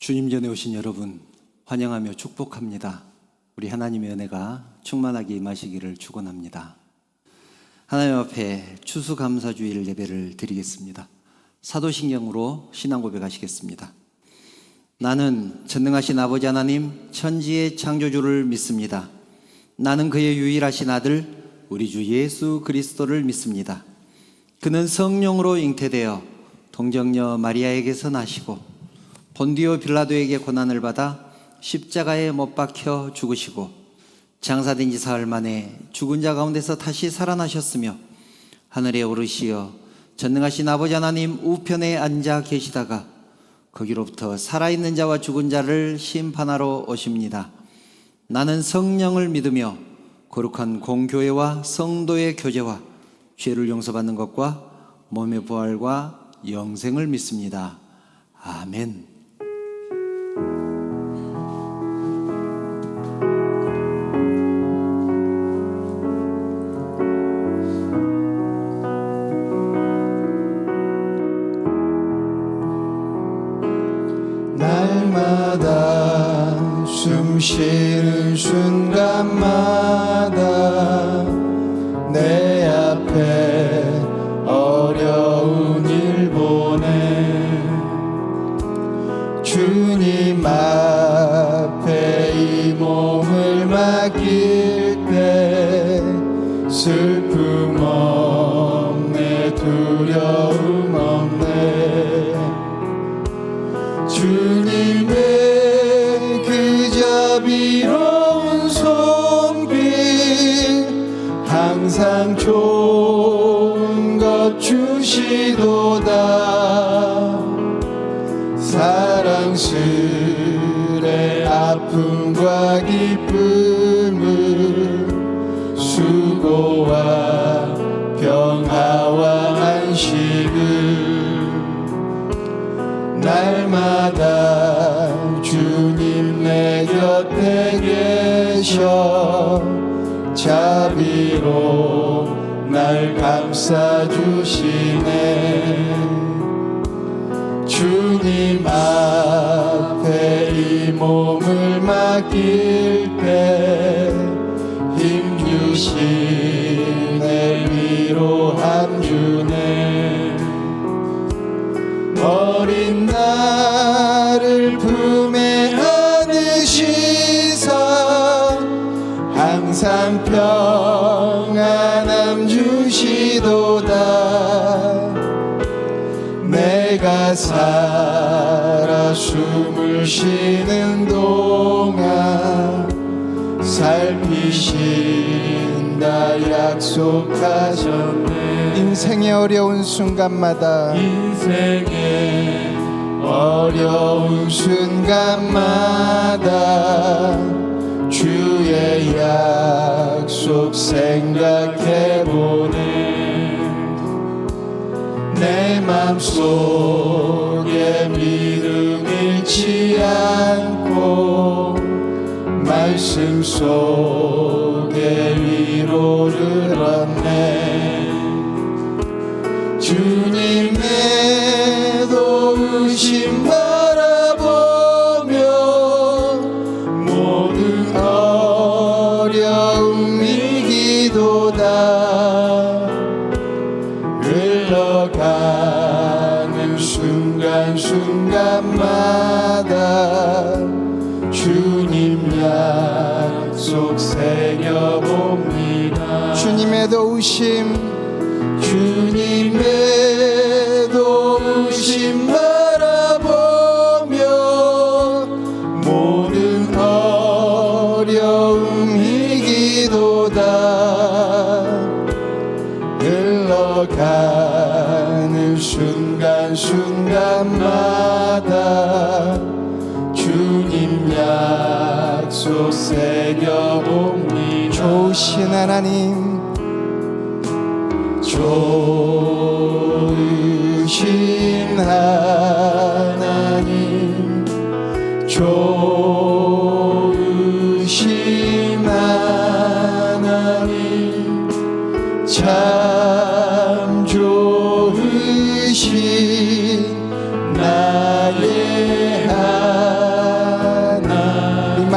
주님 전에 오신 여러분 환영하며 축복합니다. 우리 하나님의 은혜가 충만하게 임하시기를 축원합니다. 하나님 앞에 추수감사주일 예배를 드리겠습니다. 사도신경으로 신앙 고백하시겠습니다. 나는 전능하신 아버지 하나님 천지의 창조주를 믿습니다. 나는 그의 유일하신 아들 우리 주 예수 그리스도를 믿습니다. 그는 성령으로 잉태되어 동정녀 마리아에게서 나시고 본디오 빌라도에게 고난을 받아 십자가에 못 박혀 죽으시고 장사된 지 사흘 만에 죽은 자 가운데서 다시 살아나셨으며 하늘에 오르시어 전능하신 아버지 하나님 우편에 앉아 계시다가 거기로부터 살아있는 자와 죽은 자를 심판하러 오십니다. 나는 성령을 믿으며 거룩한 공교회와 성도의 교제와 죄를 용서받는 것과 몸의 부활과 영생을 믿습니다. 아멘. 날마다 숨 쉬는 순간마다 내 앞에 어려운 일 보내 주님 앞에 이 몸을 맡길 때 슬픔 없네 두려움 없네 주님의 그 자비로운 손길 항상 좋은 것 주시도다 사랑스레 아픔과 기쁨을 수고와 평화와 안식을 날마다 주님 내 곁에 계셔 자비로 날 감싸주시네 주님 앞에 이 몸을 맡길 때 힘주시네 위로함 주네 어린 나를 품에 안으시사 항상 평안함 주시도다 내가 살아 숨을 쉬는 동안 살피신다 약속하셨네 인생의 어려운 순간마다 어려운 순간마다 주의 약속 생각해보네 내 맘속에 믿음 잃지 않고 말씀 속에 위로를 얻네 주님의 도우심 바라보며 모든 어려움 이기도다 흘러가는 순간순간마다 주님 약속 새겨봅니다 주님의 도우심 바라보며 모든 어려움 이기도다 흘러가는 순간순간마다 주님 약속 새겨봅니다 좋으신 하나님 좋으신 하나님 좋으신 하나님 참 좋으신 나의 하나님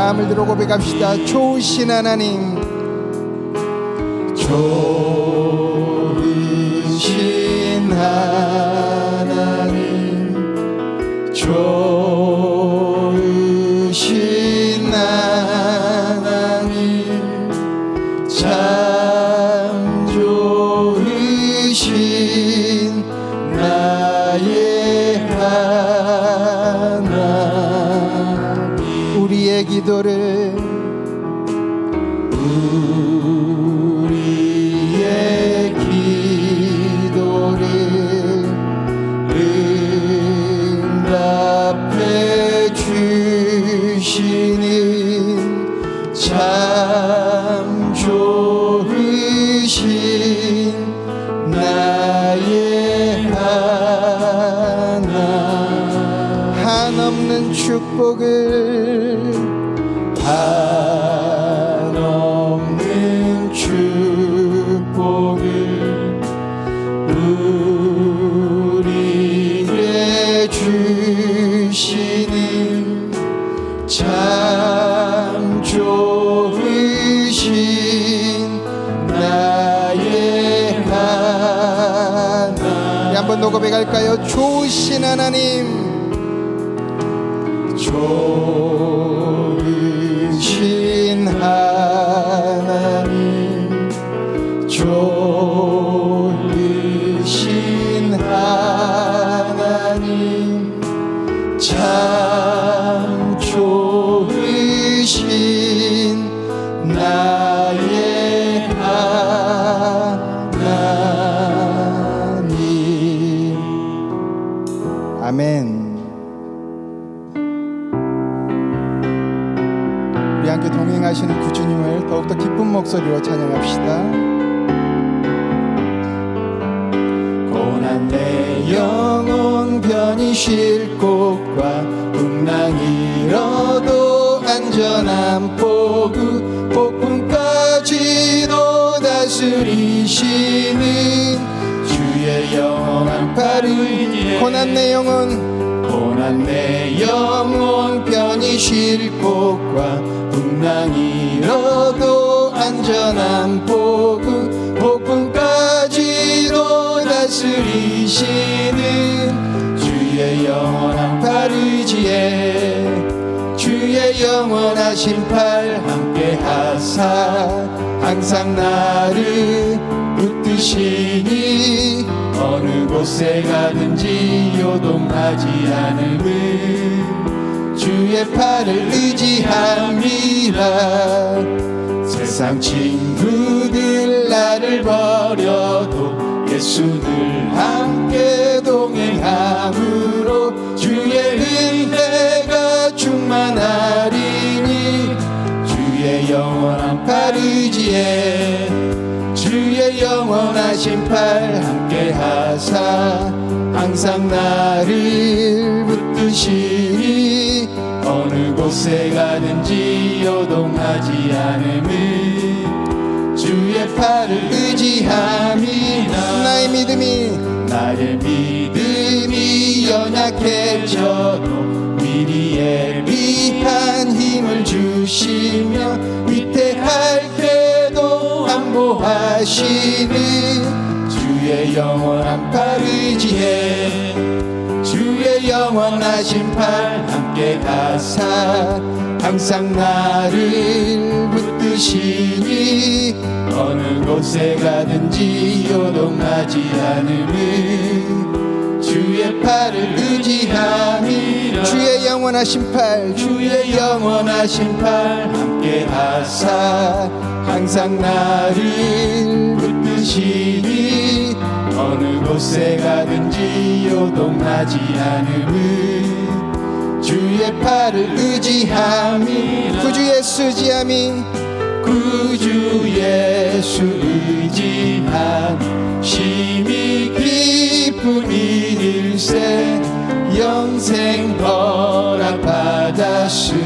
마음을 들어 고백합시다. 좋으신 하나님, 좋으신 하나님, 좋으신 하나님, 참 좋으신 나의 하나님. 우리의 기도를 응답해 주시는 참 좋으신 나의 하나님. 한없는 축복을, 한없는 축복을 우리에게 주시는 참 좋으신 나의 하나님. 한 번 더 고백할까요? 좋으신 하나님, 좋으신 하나님, 좋으신 하나님, 참 좋으신 나의 하나님. 아멘. 우리 함께 동행하시는 구주님을 더욱더 기쁜 목소리로 찬양합시다. 고난 내 영혼 편히 쉴 곳과 풍랑 잃어도 안전한 포구, 폭풍까지도 다스리시는 주의 영원한 팔을. 고난 내 영혼, 고난 내 영혼 편히 쉴 곳과 풍랑 잃어도 안전한 포구, 폭풍까지도 다스리시는 주의 영원한 팔 의지에 주의 영원하신 팔 함께 하사 항상 나를 붙드시니 어느 곳에 가든지 요동하지 않음을 주의 팔을 의지함이라. 세상 친구들 나를 버려도 예수 늘 함께 동행함으로 주의 은혜가 충만하리니 주의 영원한 팔 의지에 주의 영원하신 팔 함께 하사 항상 나를 붙드시니 어느 곳에 가든지 요동하지 않음을 주의 팔을 의지함이나. 나의 믿음이 연약해져도 미리 예비한 힘을 주시며 위태할 때도 안보하시는 주의 영원한 팔 의지해 주의 영원하신 팔 함께 하사 항상 나를 붙드시니 어느 곳에 가든지 요동하지 않음을 주의 팔을 의지함이라. 주의 영원하신 팔, 주의 영원하신 팔 함께 하사 항상 나를 붙드시니 어느 곳에 가든지 요동하지 않음을 주의 팔을 의지함이. 구주 예수 의지함이 구주 예수 의지함이 심히 기쁜 일일세 영생 허락받았으니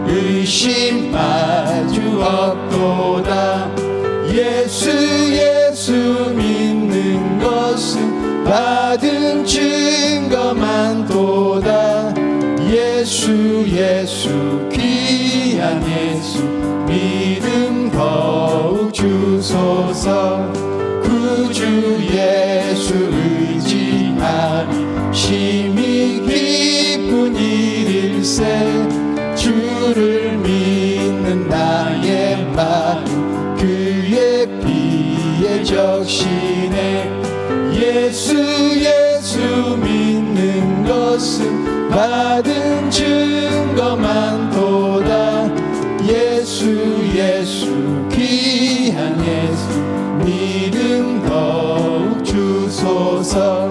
의심 마주 없도다. 예수 믿는 것은 받은 증거만 도다. 예수 귀한 귀한 예수 믿음 더욱 주소서. 구주 예수 의지하니 심히 기쁜 일일세. 주를 믿는 나의 마음 그의 피에 적시네. 예수 믿는 것은 받은 증거만 도다. 예수 귀한 예수 믿음 더욱 주소서.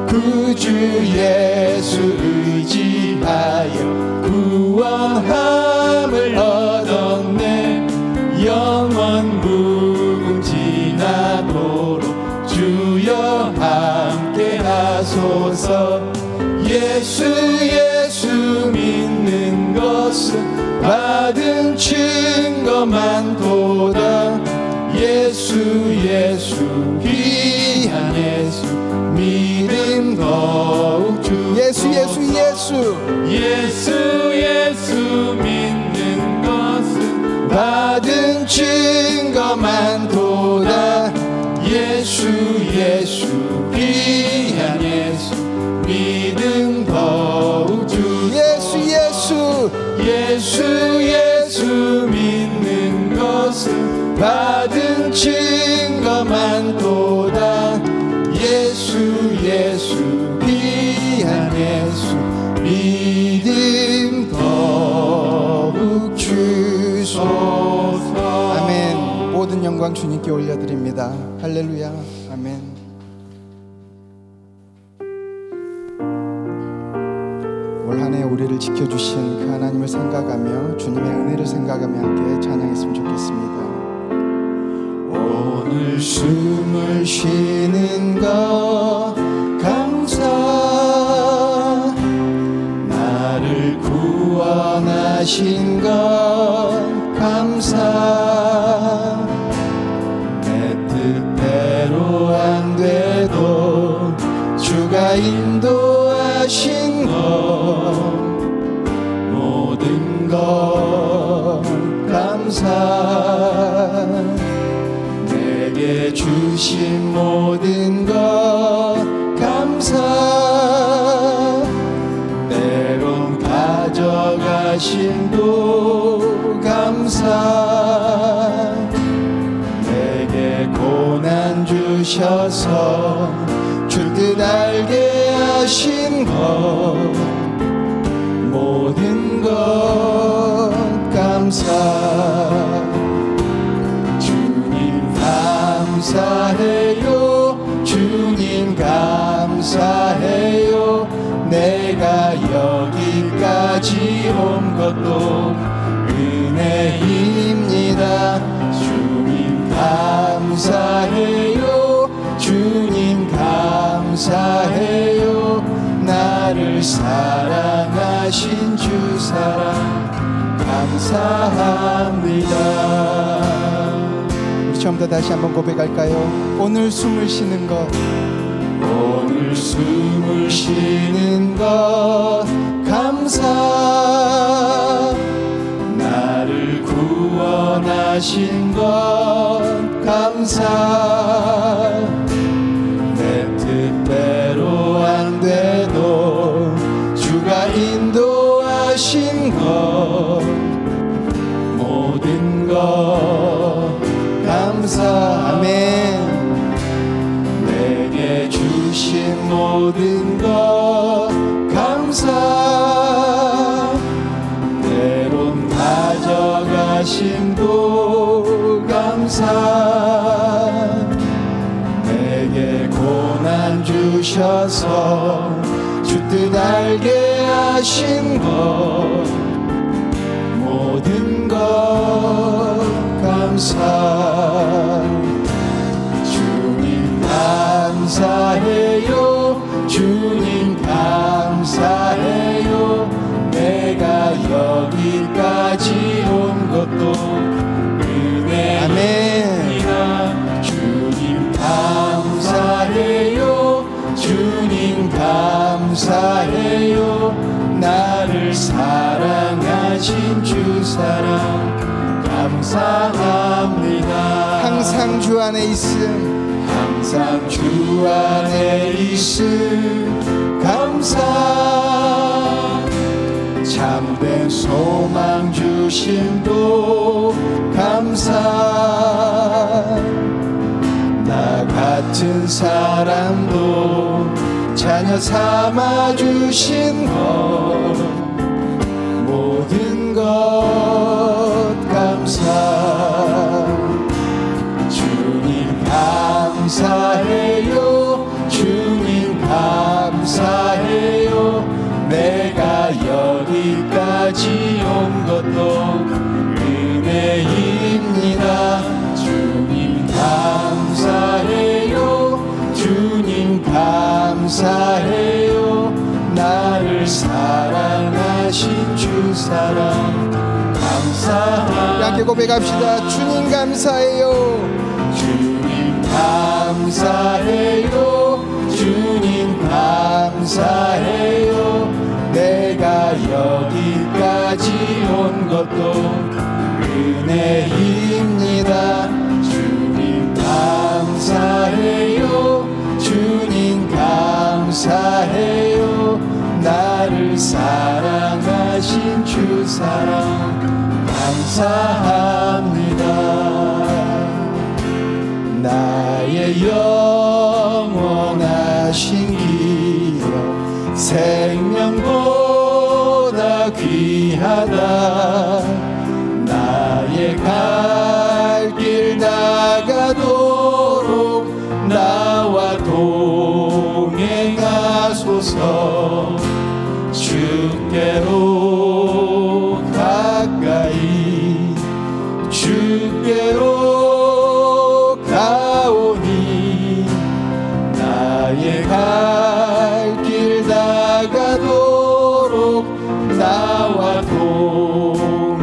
구주 예수 의지하여 구원함을 얻었네. 영원 무궁지나도록 주여 함께 하소서. 예수 믿는 것은 받은 증거만 도다. 예수 귀한 예수 믿음 더욱 주소서. 예수 믿는 것은 받은 증거만 도다. 예수 귀한 예수 믿음 더욱 주소서. 예수 믿는 것은 받은 증거만 도다. 예수 귀한 예수 믿음 더욱 주소서. 아멘. 모든 영광 주님께 올려드립니다. 할렐루야. 아멘. 올 한 해 우리를 지켜주신 그 하나님을 생각하며 주님의 은혜를 생각하며 함께 찬양했으면 좋겠습니다. 오늘 숨을 쉬는 것 감사. 나를 구원하신 것 감사. 내 뜻대로 안 돼도 주가 인도하신 것 모든 것 감사. 내게 주신 모든 것 감사. 때론 가져가심도 감사. 내게 고난 주셔서 주 뜻 알게 하신 것 모든 것 감사. 주님 감사해요. 주님 감사해요. 내가 여기까지 온 것도 은혜입니다. 주님 감사해요. 주님 감사해요. 나를 사랑하신 주 사랑 감사합니다. 우리 처음부터 다시 한번 고백할까요? 오늘 숨을 쉬는 것, 오늘 숨을 쉬는 것 감사. 나를 구원하신 것 감사. 내 뜻대로 안 돼도 주가 인도하신 것 모든 것 감사. 아멘. 내게 주신 모든 것 감사. 때론 가져가심도 감사. 내게 고난 주셔서 주 뜻 알게 하신 것 모든 것 감사. 주님 감사해요. 주님 감사해요. 내가 여기까지 온 것도 은혜입니다. 주님 감사해요. 주님 감사해요. 나를 사랑하신 주 사랑 감사합니다. 항상 주 안에 있음, 항상 주 안에 있음 감사. 참된 소망 주심도 감사. 나 같은 사람도 자녀 삼아 주신 것, 모든 것 감사. 주님 감사해요. 주님 감사해요. 내가 여기까지 온 것도 은혜입니다. 주님 감사해요. 주님 감사해요. 나를 사랑하신 주 사랑 감사합니다. 함께 고백합시다. 주님 감사해요. 주님 감사해요. 주님 감사해요. 내가 여기까지 온 것도 은혜입니다. 주님 감사해요. 주님 감사해요. 나를 사랑하신 주 사랑 감사합니다. 나의 영원하신 기억 생명보다 귀하다. 나의 갈 길 나가도록 나와 동행하소서. 주께로 가까이 주께로 가오니. 나의 갈 길 나가도록 나와 동행하소서.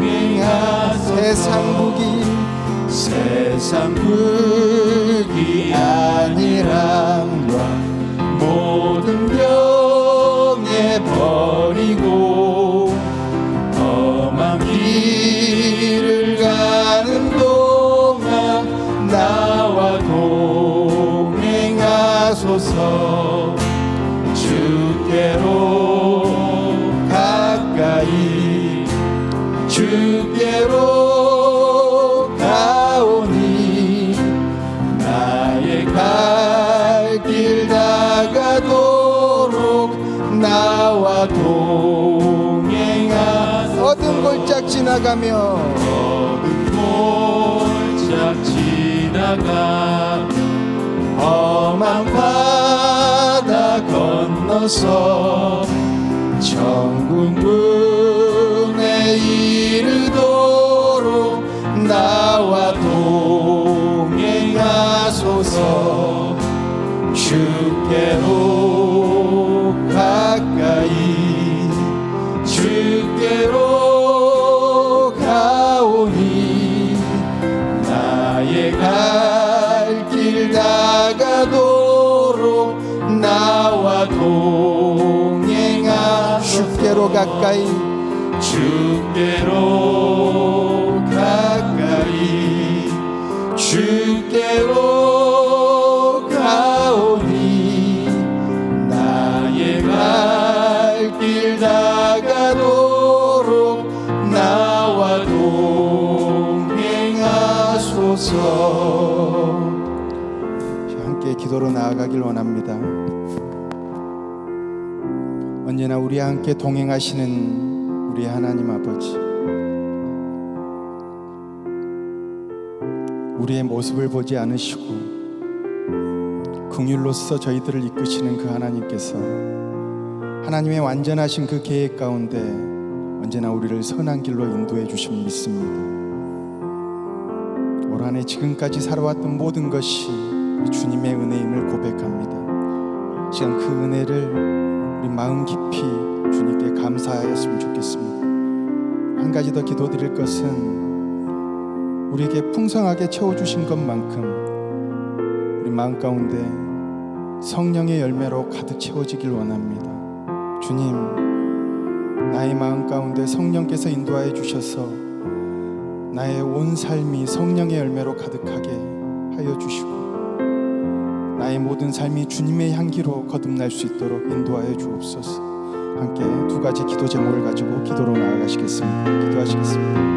세상 불기 아니람과 모든 병에 버리고 험한 길을 가는 동안 나와 동행하소서. 주께로 가까이 주께로 가오니. 나의 갈 길 나가도록 나와 동행하소서. 어두운 골짝 지나가며 어두운 골짝 지나가 험한 바다 건너서 천국 문에 이르도록 나와 동행하소서. 주께로 가까이 주께로 가오니. 나의 갈 길 나가도록 나와 동행하소서. 주께로 가까이 주께로 가까이 주께로 가오니. 나의 갈 길 나가도록 나와 동행하소서. 함께 기도로 나아가길 원합니다. 언제나 우리와 함께 동행하시는 우리 하나님 아버지, 우리의 모습을 보지 않으시고 긍휼로서 저희들을 이끄시는 그 하나님께서 하나님의 완전하신 그 계획 가운데 언제나 우리를 선한 길로 인도해 주심을 믿습니다. 올 한 해 지금까지 살아왔던 모든 것이 우리 주님의 은혜임을 고백합니다. 시간 그 은혜를 우리 마음 깊이 주님께 감사하였으면 좋겠습니다. 한 가지 더 기도드릴 것은 우리에게 풍성하게 채워주신 것만큼 우리 마음 가운데 성령의 열매로 가득 채워지길 원합니다. 주님, 나의 마음 가운데 성령께서 인도하여 주셔서 나의 온 삶이 성령의 열매로 가득하게 하여 주시고 나의 모든 삶이 주님의 향기로 거듭날 수 있도록 인도하여 주옵소서. 함께 두 가지 기도 제목을 가지고 기도로 나아가시겠습니다. 기도하시겠습니다.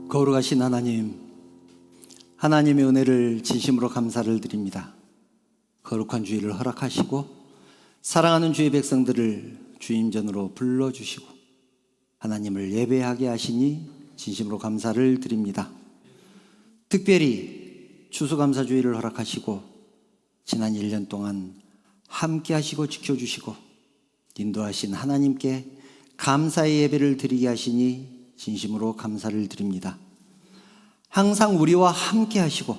거룩하신 하나님, 하나님의 은혜를 진심으로 감사를 드립니다. 거룩한 주일을 허락하시고 사랑하는 주의 백성들을 주임전으로 불러주시고 하나님을 예배하게 하시니 진심으로 감사를 드립니다. 특별히 추수감사주일을 허락하시고 지난 1년 동안 함께 하시고 지켜주시고 인도하신 하나님께 감사의 예배를 드리게 하시니 진심으로 감사를 드립니다. 항상 우리와 함께 하시고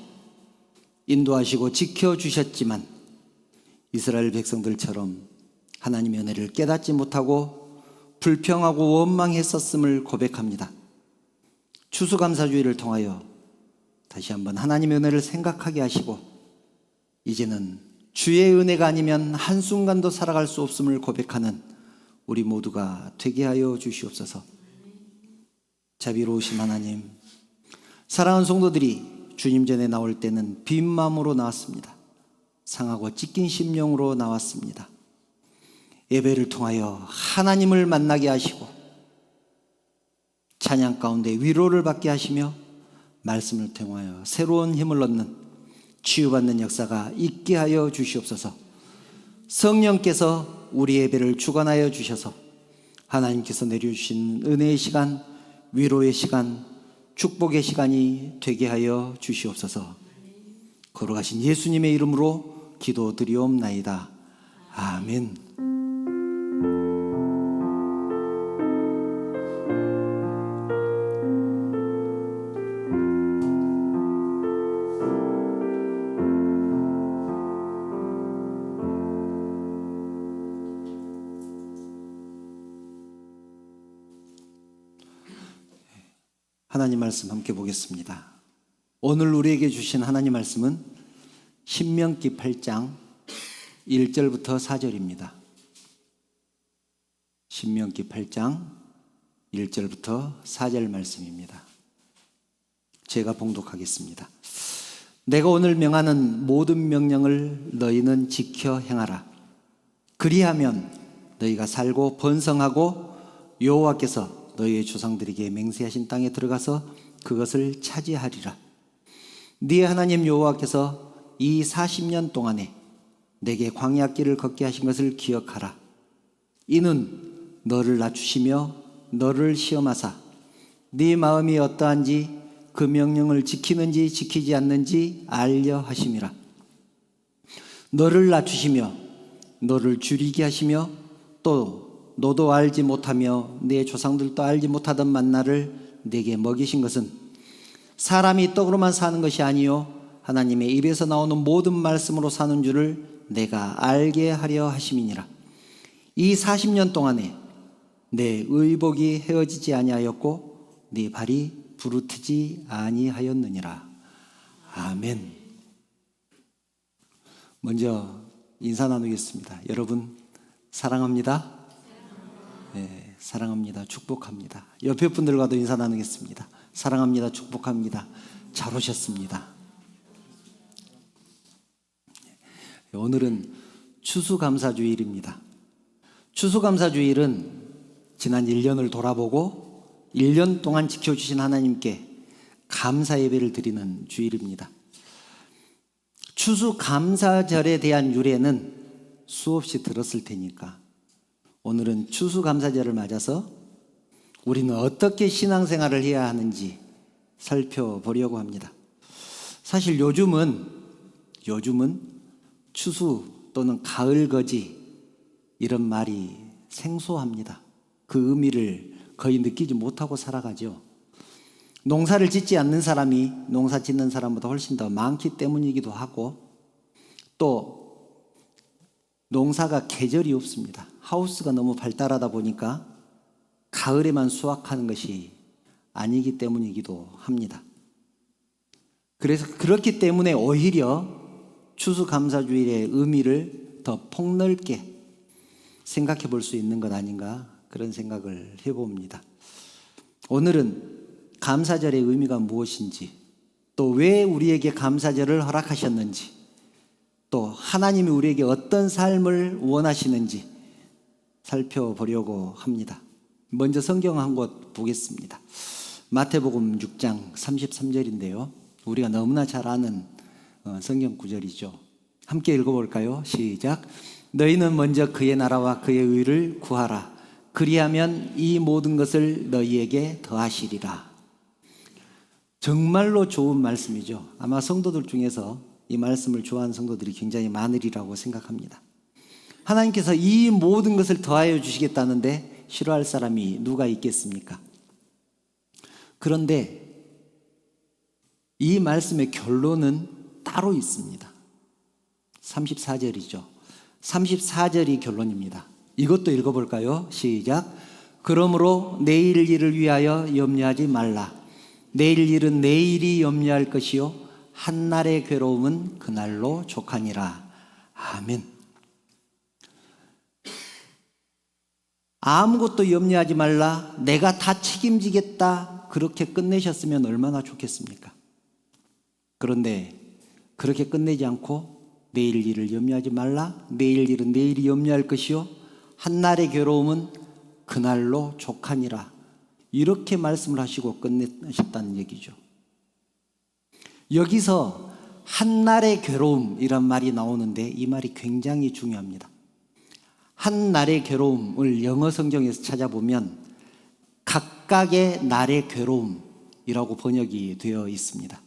인도하시고 지켜주셨지만 이스라엘 백성들처럼 하나님의 은혜를 깨닫지 못하고 불평하고 원망했었음을 고백합니다. 추수감사주의를 통하여 다시 한번 하나님의 은혜를 생각하게 하시고 이제는 주의 은혜가 아니면 한순간도 살아갈 수 없음을 고백하는 우리 모두가 되게 하여 주시옵소서. 자비로우신 하나님, 사랑하는 성도들이 주님 전에 나올 때는 빈 마음으로 나왔습니다. 상하고 찢긴 심령으로 나왔습니다. 예배를 통하여 하나님을 만나게 하시고 찬양 가운데 위로를 받게 하시며 말씀을 통하여 새로운 힘을 얻는 치유받는 역사가 있게 하여 주시옵소서. 성령께서 우리 예배를 주관하여 주셔서 하나님께서 내려주신 은혜의 시간, 위로의 시간, 축복의 시간이 되게 하여 주시옵소서. 거룩하신 예수님의 이름으로 기도드리옵나이다. 아멘. 하나님 말씀 함께 보겠습니다. 오늘 우리에게 주신 하나님 말씀은 신명기 8장 1절부터 4절입니다. 신명기 8장 1절부터 4절 말씀입니다. 제가 봉독하겠습니다. 내가 오늘 명하는 모든 명령을 너희는 지켜 행하라. 그리하면 너희가 살고 번성하고 여호와께서 너희의 조상들에게 맹세하신 땅에 들어가서 그것을 차지하리라. 네 하나님 여호와께서 이 40년 동안에 내게 광야길을 걷게 하신 것을 기억하라. 이는 너를 낮추시며 너를 시험하사 네 마음이 어떠한지 그 명령을 지키는지 지키지 않는지 알려 하심이라. 너를 낮추시며 너를 줄이게 하시며 또 너도 알지 못하며 내 조상들도 알지 못하던 만나를 내게 먹이신 것은 사람이 떡으로만 사는 것이 아니요 하나님의 입에서 나오는 모든 말씀으로 사는 줄을 내가 알게 하려 하심이니라. 이 40년 동안에 내 의복이 헤어지지 아니하였고 네 발이 부르트지 아니하였느니라. 아멘. 먼저 인사 나누겠습니다. 여러분 사랑합니다. 네, 사랑합니다. 축복합니다. 옆에 분들과도 인사 나누겠습니다. 사랑합니다. 축복합니다. 잘 오셨습니다. 오늘은 추수감사주일입니다. 추수감사주일은 지난 1년을 돌아보고 1년 동안 지켜주신 하나님께 감사 예배를 드리는 주일입니다. 추수감사절에 대한 유래는 수없이 들었을 테니까 오늘은 추수감사절을 맞아서 우리는 어떻게 신앙생활을 해야 하는지 살펴보려고 합니다. 사실 요즘은 추수 또는 가을거지 이런 말이 생소합니다. 그 의미를 거의 느끼지 못하고 살아가죠. 농사를 짓지 않는 사람이 농사 짓는 사람보다 훨씬 더 많기 때문이기도 하고, 또 농사가 계절이 없습니다. 하우스가 너무 발달하다 보니까 가을에만 수확하는 것이 아니기 때문이기도 합니다. 그래서 그렇기 때문에 오히려 추수감사주일의 의미를 더 폭넓게 생각해 볼 수 있는 것 아닌가, 그런 생각을 해봅니다. 오늘은 감사절의 의미가 무엇인지, 또 왜 우리에게 감사절을 허락하셨는지, 또 하나님이 우리에게 어떤 삶을 원하시는지 살펴보려고 합니다. 먼저 성경 한 곳 보겠습니다. 마태복음 6장 33절인데요. 우리가 너무나 잘 아는 성경 구절이죠. 함께 읽어볼까요? 시작. 너희는 먼저 그의 나라와 그의 의를 구하라. 그리하면 이 모든 것을 너희에게 더하시리라. 정말로 좋은 말씀이죠. 아마 성도들 중에서 이 말씀을 좋아하는 성도들이 굉장히 많으리라고 생각합니다. 하나님께서 이 모든 것을 더하여 주시겠다는데 싫어할 사람이 누가 있겠습니까? 그런데 이 말씀의 결론은 따로 있습니다. 34절이죠. 34절이 결론입니다. 이것도 읽어볼까요? 시작. 그러므로 내일 일을 위하여 염려하지 말라. 내일 일은 내일이 염려할 것이요 한날의 괴로움은 그날로 족하니라. 아멘. 아무것도 염려하지 말라. 내가 다 책임지겠다. 그렇게 끝내셨으면 얼마나 좋겠습니까? 그런데 그렇게 끝내지 않고 내일 일을 염려하지 말라. 내일 일은 내일이 염려할 것이요 한날의 괴로움은 그날로 족하니라. 이렇게 말씀을 하시고 끝내셨다는 얘기죠. 여기서 한날의 괴로움이란 말이 나오는데 이 말이 굉장히 중요합니다. 한날의 괴로움을 영어 성경에서 찾아보면 각각의 날의 괴로움이라고 번역이 되어 있습니다.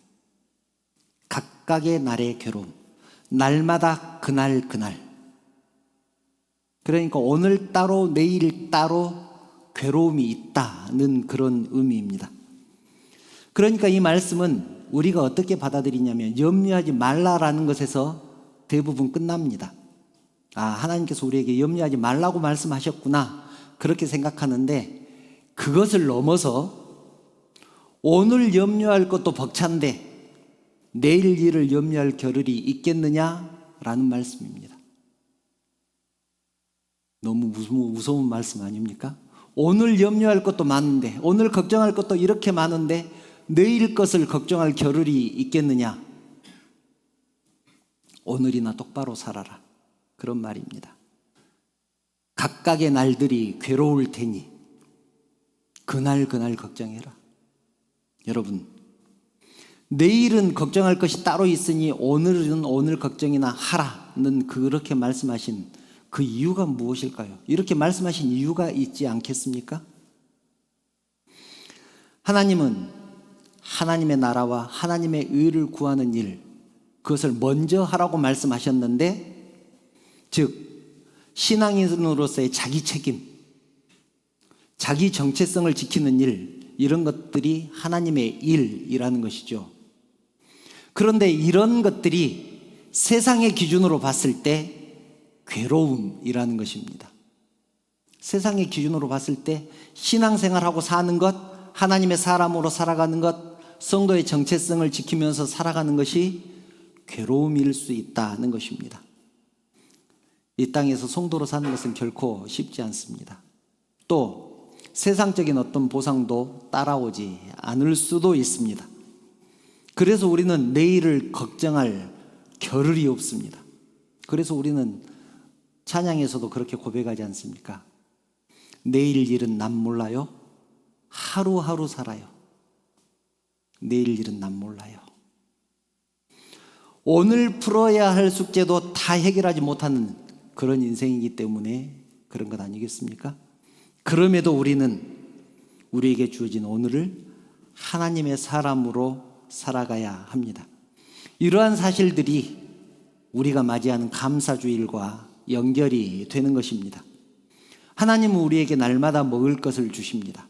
각각의 날의 괴로움, 날마다 그날 그날. 그러니까 오늘 따로 내일 따로 괴로움이 있다는 그런 의미입니다. 그러니까 이 말씀은 우리가 어떻게 받아들이냐면 염려하지 말라라는 것에서 대부분 끝납니다. 아, 하나님께서 우리에게 염려하지 말라고 말씀하셨구나, 그렇게 생각하는데, 그것을 넘어서 오늘 염려할 것도 벅찬데 내일 일을 염려할 겨를이 있겠느냐라는 말씀입니다. 너무 무서운 말씀 아닙니까? 오늘 염려할 것도 많은데, 오늘 걱정할 것도 이렇게 많은데 내일 것을 걱정할 겨를이 있겠느냐? 오늘이나 똑바로 살아라, 그런 말입니다. 각각의 날들이 괴로울 테니 그날 걱정해라. 여러분, 내일은 걱정할 것이 따로 있으니 오늘은 오늘 걱정이나 하라는 그렇게 말씀하신 그 이유가 무엇일까요? 이렇게 말씀하신 이유가 있지 않겠습니까? 하나님은 하나님의 나라와 하나님의 의를 구하는 일, 그것을 먼저 하라고 말씀하셨는데, 즉 신앙인으로서의 자기 책임, 자기 정체성을 지키는 일, 이런 것들이 하나님의 일이라는 것이죠. 그런데 이런 것들이 세상의 기준으로 봤을 때 괴로움이라는 것입니다. 세상의 기준으로 봤을 때 신앙생활하고 사는 것, 하나님의 사람으로 살아가는 것, 성도의 정체성을 지키면서 살아가는 것이 괴로움일 수 있다는 것입니다. 이 땅에서 성도로 사는 것은 결코 쉽지 않습니다. 또 세상적인 어떤 보상도 따라오지 않을 수도 있습니다. 그래서 우리는 내일을 걱정할 겨를이 없습니다. 그래서 우리는 찬양에서도 그렇게 고백하지 않습니까? 내일 일은 남 몰라요. 하루하루 살아요. 내일 일은 남 몰라요. 오늘 풀어야 할 숙제도 다 해결하지 못하는 그런 인생이기 때문에 그런 것 아니겠습니까? 그럼에도 우리는 우리에게 주어진 오늘을 하나님의 사람으로 살아가야 합니다. 이러한 사실들이 우리가 맞이하는 감사주일과 연결이 되는 것입니다. 하나님은 우리에게 날마다 먹을 것을 주십니다.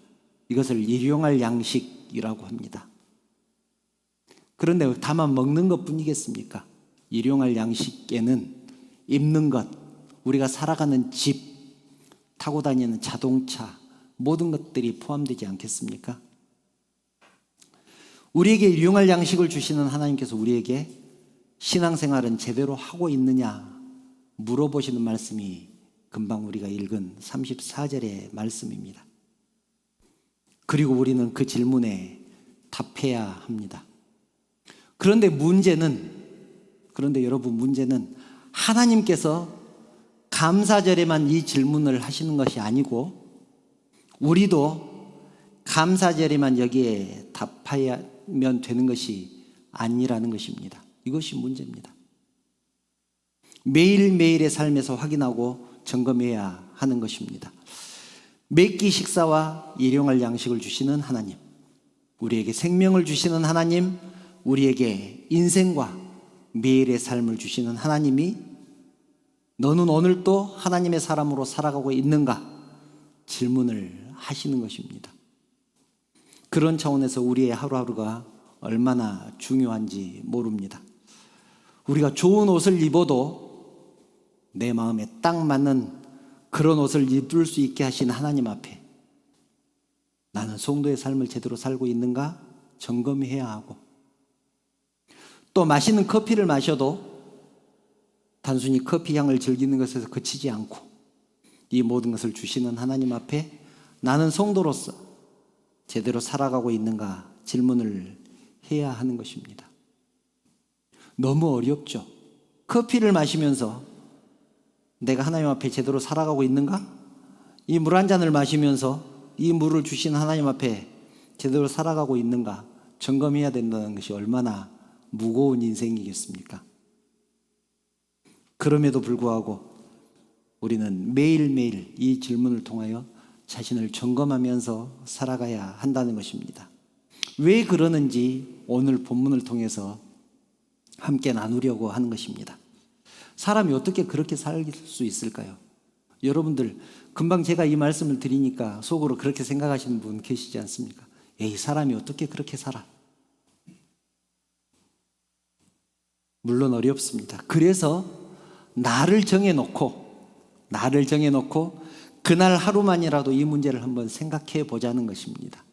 이것을 일용할 양식이라고 합니다. 그런데 다만 먹는 것뿐이겠습니까? 일용할 양식에는 입는 것, 우리가 살아가는 집, 타고 다니는 자동차, 모든 것들이 포함되지 않겠습니까? 우리에게 일용할 양식을 주시는 하나님께서 우리에게 신앙생활은 제대로 하고 있느냐 물어보시는 말씀이 금방 우리가 읽은 34절의 말씀입니다. 그리고 우리는 그 질문에 답해야 합니다. 그런데 여러분, 문제는 하나님께서 감사절에만 이 질문을 하시는 것이 아니고 우리도 감사절에만 여기에 답하면 되는 것이 아니라는 것입니다. 이것이 문제입니다. 매일매일의 삶에서 확인하고 점검해야 하는 것입니다. 매끼 식사와 일용할 양식을 주시는 하나님, 우리에게 생명을 주시는 하나님, 우리에게 인생과 매일의 삶을 주시는 하나님이 너는 오늘도 하나님의 사람으로 살아가고 있는가? 질문을 하시는 것입니다. 그런 차원에서 우리의 하루하루가 얼마나 중요한지 모릅니다. 우리가 좋은 옷을 입어도 내 마음에 딱 맞는 그런 옷을 입을 수 있게 하신 하나님 앞에 나는 성도의 삶을 제대로 살고 있는가 점검해야 하고, 또 맛있는 커피를 마셔도 단순히 커피 향을 즐기는 것에서 그치지 않고 이 모든 것을 주시는 하나님 앞에 나는 성도로서 제대로 살아가고 있는가 질문을 해야 하는 것입니다. 너무 어렵죠? 커피를 마시면서 내가 하나님 앞에 제대로 살아가고 있는가? 이 물 한 잔을 마시면서 이 물을 주신 하나님 앞에 제대로 살아가고 있는가 점검해야 된다는 것이 얼마나 무거운 인생이겠습니까? 그럼에도 불구하고 우리는 매일매일 이 질문을 통하여 자신을 점검하면서 살아가야 한다는 것입니다. 왜 그러는지 오늘 본문을 통해서 함께 나누려고 하는 것입니다. 사람이 어떻게 그렇게 살 수 있을까요? 여러분들 금방 제가 이 말씀을 드리니까 속으로 그렇게 생각하시는 분 계시지 않습니까? 에이, 사람이 어떻게 그렇게 살아? 물론 어렵습니다. 그래서 나를 정해놓고 그날 하루만이라도 이 문제를 한번 생각해 보자는 것입니다.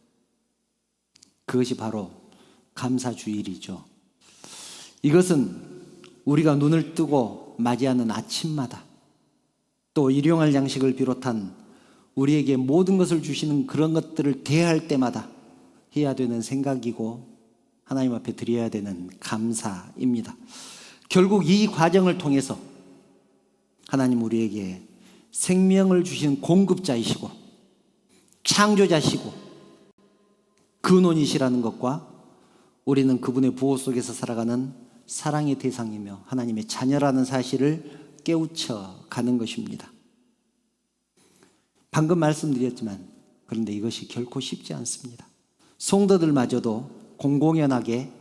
그것이 바로 감사주일이죠. 이것은 우리가 눈을 뜨고 맞이하는 아침마다 또 일용할 양식을 비롯한 우리에게 모든 것을 주시는 그런 것들을 대할 때마다 해야 되는 생각이고 하나님 앞에 드려야 되는 감사입니다. 결국 이 과정을 통해서 하나님 우리에게 생명을 주신 공급자이시고 창조자시고 근원이시라는 것과 우리는 그분의 보호 속에서 살아가는 사랑의 대상이며 하나님의 자녀라는 사실을 깨우쳐 가는 것입니다. 방금 말씀드렸지만 그런데 이것이 결코 쉽지 않습니다. 성도들마저도 공공연하게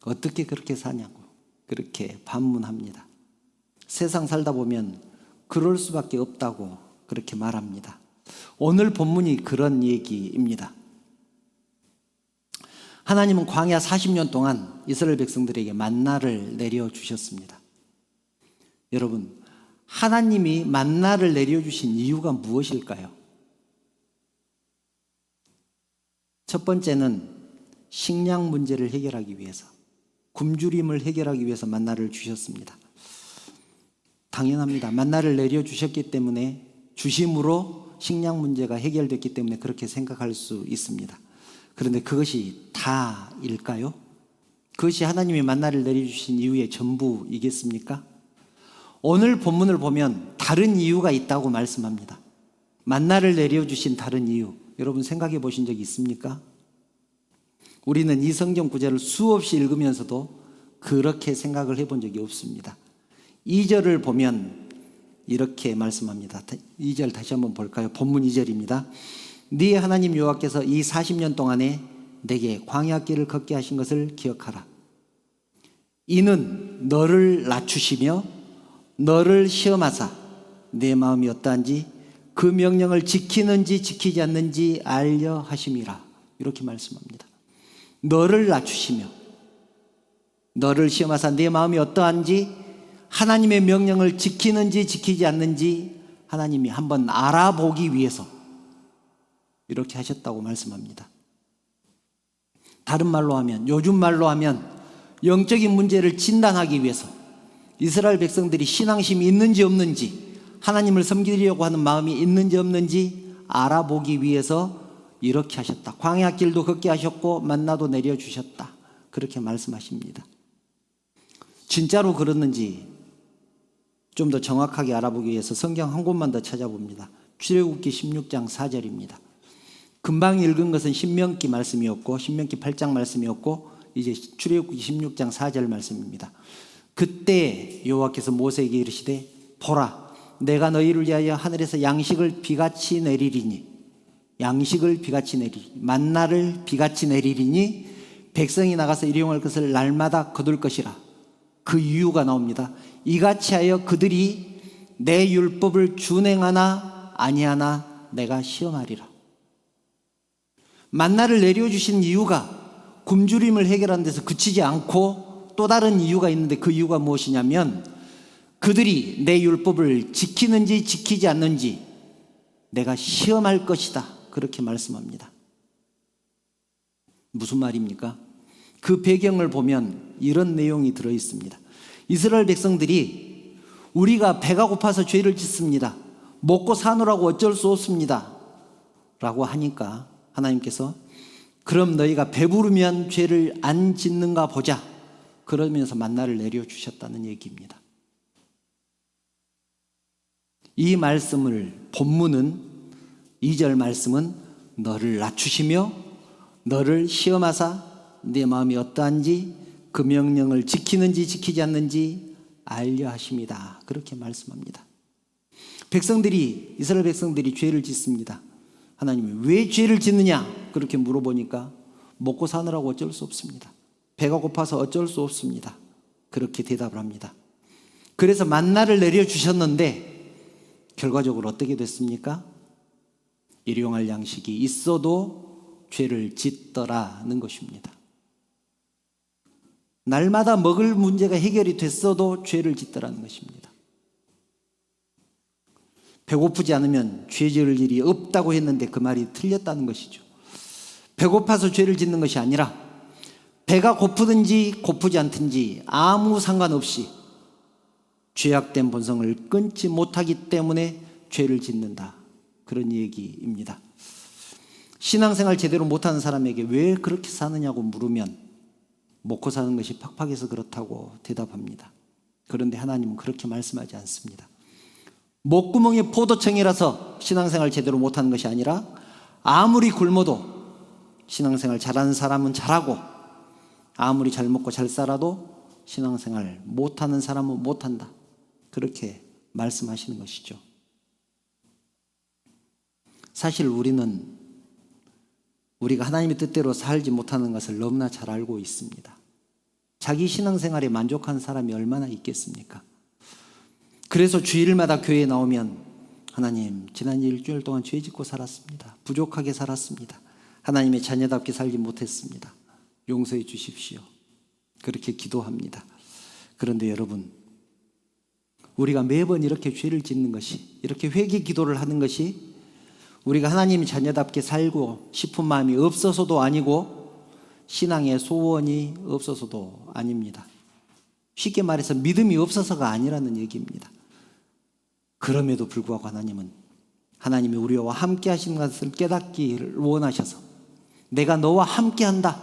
어떻게 그렇게 사냐고 그렇게 반문합니다. 세상 살다 보면 그럴 수밖에 없다고 그렇게 말합니다. 오늘 본문이 그런 얘기입니다. 하나님은 광야 40년 동안 이스라엘 백성들에게 만나를 내려주셨습니다. 여러분, 하나님이 만나를 내려주신 이유가 무엇일까요? 첫 번째는 식량 문제를 해결하기 위해서, 굶주림을 해결하기 위해서 만나를 주셨습니다. 당연합니다. 만나를 내려주셨기 때문에 주심으로 식량 문제가 해결됐기 때문에 그렇게 생각할 수 있습니다. 그런데 그것이 다일까요? 그것이 하나님이 만나를 내려주신 이유의 전부이겠습니까? 오늘 본문을 보면 다른 이유가 있다고 말씀합니다. 만나를 내려주신 다른 이유, 여러분 생각해 보신 적이 있습니까? 우리는 이 성경 구절을 수없이 읽으면서도 그렇게 생각을 해본 적이 없습니다. 2절을 보면 이렇게 말씀합니다. 2절 다시 한번 볼까요? 본문 2절입니다. 네 하나님 여호와께서 이 40년 동안에 내게 광야길을 걷게 하신 것을 기억하라. 이는 너를 낮추시며 너를 시험하사 내 마음이 어떠한지 그 명령을 지키는지 지키지 않는지 알려 하심이라. 이렇게 말씀합니다. 너를 낮추시며 너를 시험하사 내 마음이 어떠한지 하나님의 명령을 지키는지 지키지 않는지 하나님이 한번 알아보기 위해서 이렇게 하셨다고 말씀합니다. 다른 말로 하면, 요즘 말로 하면 영적인 문제를 진단하기 위해서 이스라엘 백성들이 신앙심이 있는지 없는지, 하나님을 섬기려고 하는 마음이 있는지 없는지 알아보기 위해서 이렇게 하셨다. 광야길도 걷게 하셨고 만나도 내려주셨다. 그렇게 말씀하십니다. 진짜로 그렇는지 좀 더 정확하게 알아보기 위해서 성경 한 곳만 더 찾아봅니다. 출애굽기 16장 4절입니다. 금방 읽은 것은 신명기 말씀이었고 신명기 8장 말씀이었고 이제 출애굽기 16장 4절 말씀입니다. 그때 여호와께서 모세에게 이르시되 보라 내가 너희를 위하여 하늘에서 양식을 비같이 내리리니 양식을 비같이 내리리니 만나를 비같이 내리리니 백성이 나가서 일용할 것을 날마다 거둘 것이라. 그 이유가 나옵니다. 이같이 하여 그들이 내 율법을 준행하나 아니하나 내가 시험하리라. 만나를 내려주신 이유가 굶주림을 해결하는 데서 그치지 않고 또 다른 이유가 있는데 그 이유가 무엇이냐면 그들이 내 율법을 지키는지 지키지 않는지 내가 시험할 것이다. 그렇게 말씀합니다. 무슨 말입니까? 그 배경을 보면 이런 내용이 들어있습니다. 이스라엘 백성들이 우리가 배가 고파서 죄를 짓습니다. 먹고 사느라고 어쩔 수 없습니다. 라고 하니까 하나님께서 그럼 너희가 배부르면 죄를 안 짓는가 보자. 그러면서 만나를 내려주셨다는 얘기입니다. 이 말씀을 본문은 2절 말씀은 너를 낮추시며 너를 시험하사 내 마음이 어떠한지 그 명령을 지키는지 지키지 않는지 알려 하심이다. 그렇게 말씀합니다. 이스라엘 백성들이 죄를 짓습니다. 하나님이 왜 죄를 짓느냐? 그렇게 물어보니까 먹고 사느라고 어쩔 수 없습니다. 배가 고파서 어쩔 수 없습니다. 그렇게 대답을 합니다. 그래서 만나를 내려주셨는데 결과적으로 어떻게 됐습니까? 일용할 양식이 있어도 죄를 짓더라는 것입니다. 날마다 먹을 문제가 해결이 됐어도 죄를 짓더라는 것입니다. 배고프지 않으면 죄 지을 일이 없다고 했는데 그 말이 틀렸다는 것이죠. 배고파서 죄를 짓는 것이 아니라 배가 고프든지 고프지 않든지 아무 상관없이 죄악된 본성을 끊지 못하기 때문에 죄를 짓는다. 그런 얘기입니다. 신앙생활 제대로 못하는 사람에게 왜 그렇게 사느냐고 물으면 먹고 사는 것이 팍팍해서 그렇다고 대답합니다. 그런데 하나님은 그렇게 말씀하지 않습니다. 목구멍에 포도청이라서 신앙생활 제대로 못하는 것이 아니라 아무리 굶어도 신앙생활 잘하는 사람은 잘하고 아무리 잘 먹고 잘 살아도 신앙생활 못하는 사람은 못한다. 그렇게 말씀하시는 것이죠. 사실 우리가 하나님의 뜻대로 살지 못하는 것을 너무나 잘 알고 있습니다. 자기 신앙생활에 만족한 사람이 얼마나 있겠습니까? 그래서 주일마다 교회에 나오면 하나님 지난 일주일 동안 죄 짓고 살았습니다. 부족하게 살았습니다. 하나님의 자녀답게 살지 못했습니다. 용서해 주십시오. 그렇게 기도합니다. 그런데 여러분, 우리가 매번 이렇게 죄를 짓는 것이, 이렇게 회개 기도를 하는 것이 우리가 하나님의 자녀답게 살고 싶은 마음이 없어서도 아니고 신앙의 소원이 없어서도 아닙니다. 쉽게 말해서 믿음이 없어서가 아니라는 얘기입니다. 그럼에도 불구하고 하나님이 우리와 함께 하시는 것을 깨닫기를 원하셔서 내가 너와 함께 한다,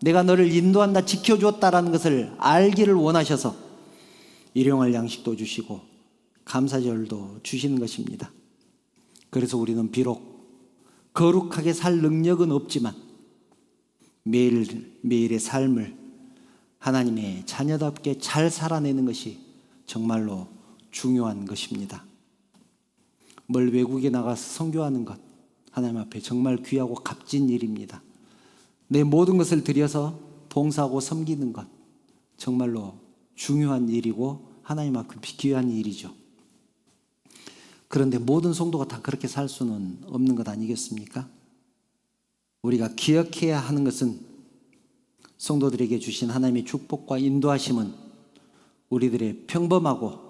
내가 너를 인도한다, 지켜주었다라는 것을 알기를 원하셔서 일용할 양식도 주시고 감사절도 주시는 것입니다. 그래서 우리는 비록 거룩하게 살 능력은 없지만 매일매일의 삶을 하나님의 자녀답게 잘 살아내는 것이 정말로 중요한 것입니다. 멀 외국에 나가서 선교하는 것, 하나님 앞에 정말 귀하고 값진 일입니다. 내 모든 것을 들여서 봉사하고 섬기는 것, 정말로 중요한 일이고 하나님 앞에 귀한 일이죠. 그런데 모든 성도가 다 그렇게 살 수는 없는 것 아니겠습니까? 우리가 기억해야 하는 것은 성도들에게 주신 하나님의 축복과 인도하심은 우리들의 평범하고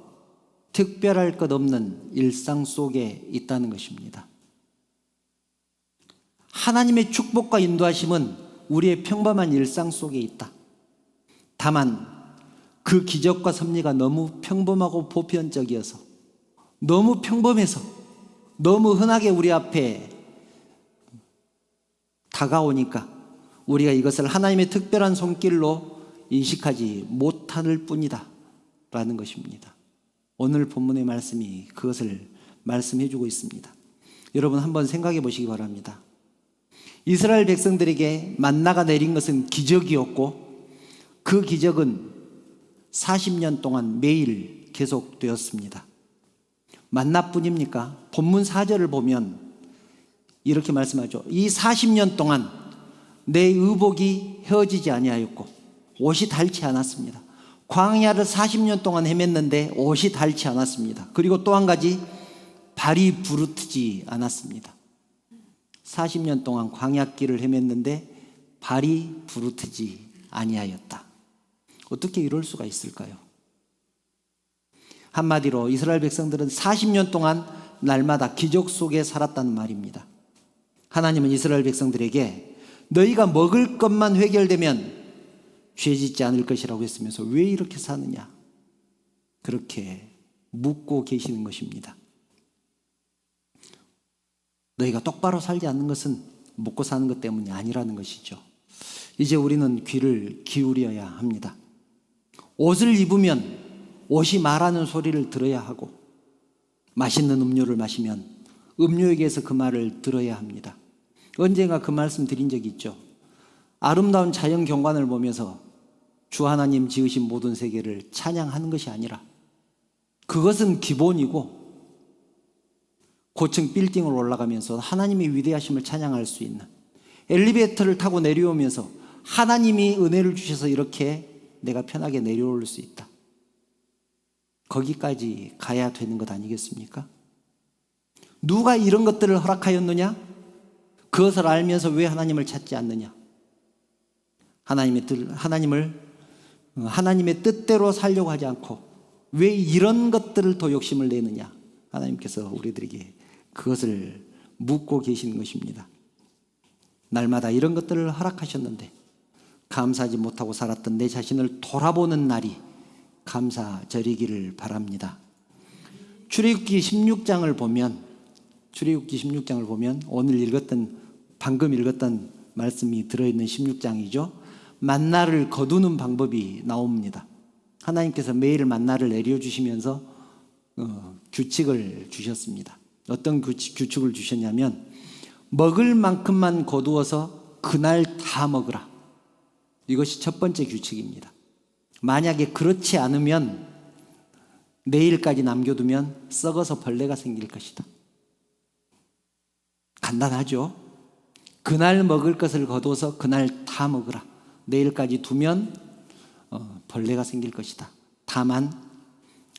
특별할 것 없는 일상 속에 있다는 것입니다. 하나님의 축복과 인도하심은 우리의 평범한 일상 속에 있다. 다만 그 기적과 섭리가 너무 평범하고 보편적이어서, 너무 평범해서, 너무 흔하게 우리 앞에 다가오니까 우리가 이것을 하나님의 특별한 손길로 인식하지 못할 뿐이다 라는 것입니다. 오늘 본문의 말씀이 그것을 말씀해 주고 있습니다. 여러분 한번 생각해 보시기 바랍니다. 이스라엘 백성들에게 만나가 내린 것은 기적이었고, 그 기적은 40년 동안 매일 계속되었습니다. 만나뿐입니까? 본문 4절을 보면 이렇게 말씀하죠. 이 40년 동안 내 의복이 헤어지지 아니하였고 옷이 닳지 않았습니다. 광야를 40년 동안 헤맸는데 옷이 닳지 않았습니다. 그리고 또 한 가지, 발이 부르트지 않았습니다. 40년 동안 광야길을 헤맸는데 발이 부르트지 아니하였다. 어떻게 이럴 수가 있을까요? 한마디로 이스라엘 백성들은 40년 동안 날마다 기적 속에 살았다는 말입니다. 하나님은 이스라엘 백성들에게 너희가 먹을 것만 해결되면 죄짓지 않을 것이라고 했으면서 왜 이렇게 사느냐, 그렇게 묻고 계시는 것입니다. 너희가 똑바로 살지 않는 것은 먹고 사는 것 때문이 아니라는 것이죠. 이제 우리는 귀를 기울여야 합니다. 옷을 입으면 옷이 말하는 소리를 들어야 하고, 맛있는 음료를 마시면 음료에게서 그 말을 들어야 합니다. 언젠가 그 말씀 드린 적이 있죠. 아름다운 자연 경관을 보면서 주 하나님 지으신 모든 세계를 찬양하는 것이 아니라, 그것은 기본이고 고층 빌딩을 올라가면서 하나님의 위대하심을 찬양할 수 있는, 엘리베이터를 타고 내려오면서 하나님이 은혜를 주셔서 이렇게 내가 편하게 내려올 수 있다, 거기까지 가야 되는 것 아니겠습니까? 누가 이런 것들을 허락하였느냐? 그것을 알면서 왜 하나님을 찾지 않느냐? 하나님의 뜻대로 살려고 하지 않고 왜 이런 것들을 더 욕심을 내느냐? 하나님께서 우리들에게 그것을 묻고 계시는 것입니다. 날마다 이런 것들을 허락하셨는데 감사하지 못하고 살았던 내 자신을 돌아보는 날이 감사절이기를 바랍니다. 출애굽기 16장을 보면 오늘 방금 읽었던 말씀이 들어있는 16장이죠. 만나를 거두는 방법이 나옵니다. 하나님께서 매일 만나를 내려주시면서 규칙을 주셨습니다. 어떤 규칙을 주셨냐면, 먹을 만큼만 거두어서 그날 다 먹으라. 이것이 첫 번째 규칙입니다. 만약에 그렇지 않으면 내일까지 남겨두면 썩어서 벌레가 생길 것이다. 간단하죠? 그날 먹을 것을 거둬서 그날 다 먹으라. 내일까지 두면 벌레가 생길 것이다. 다만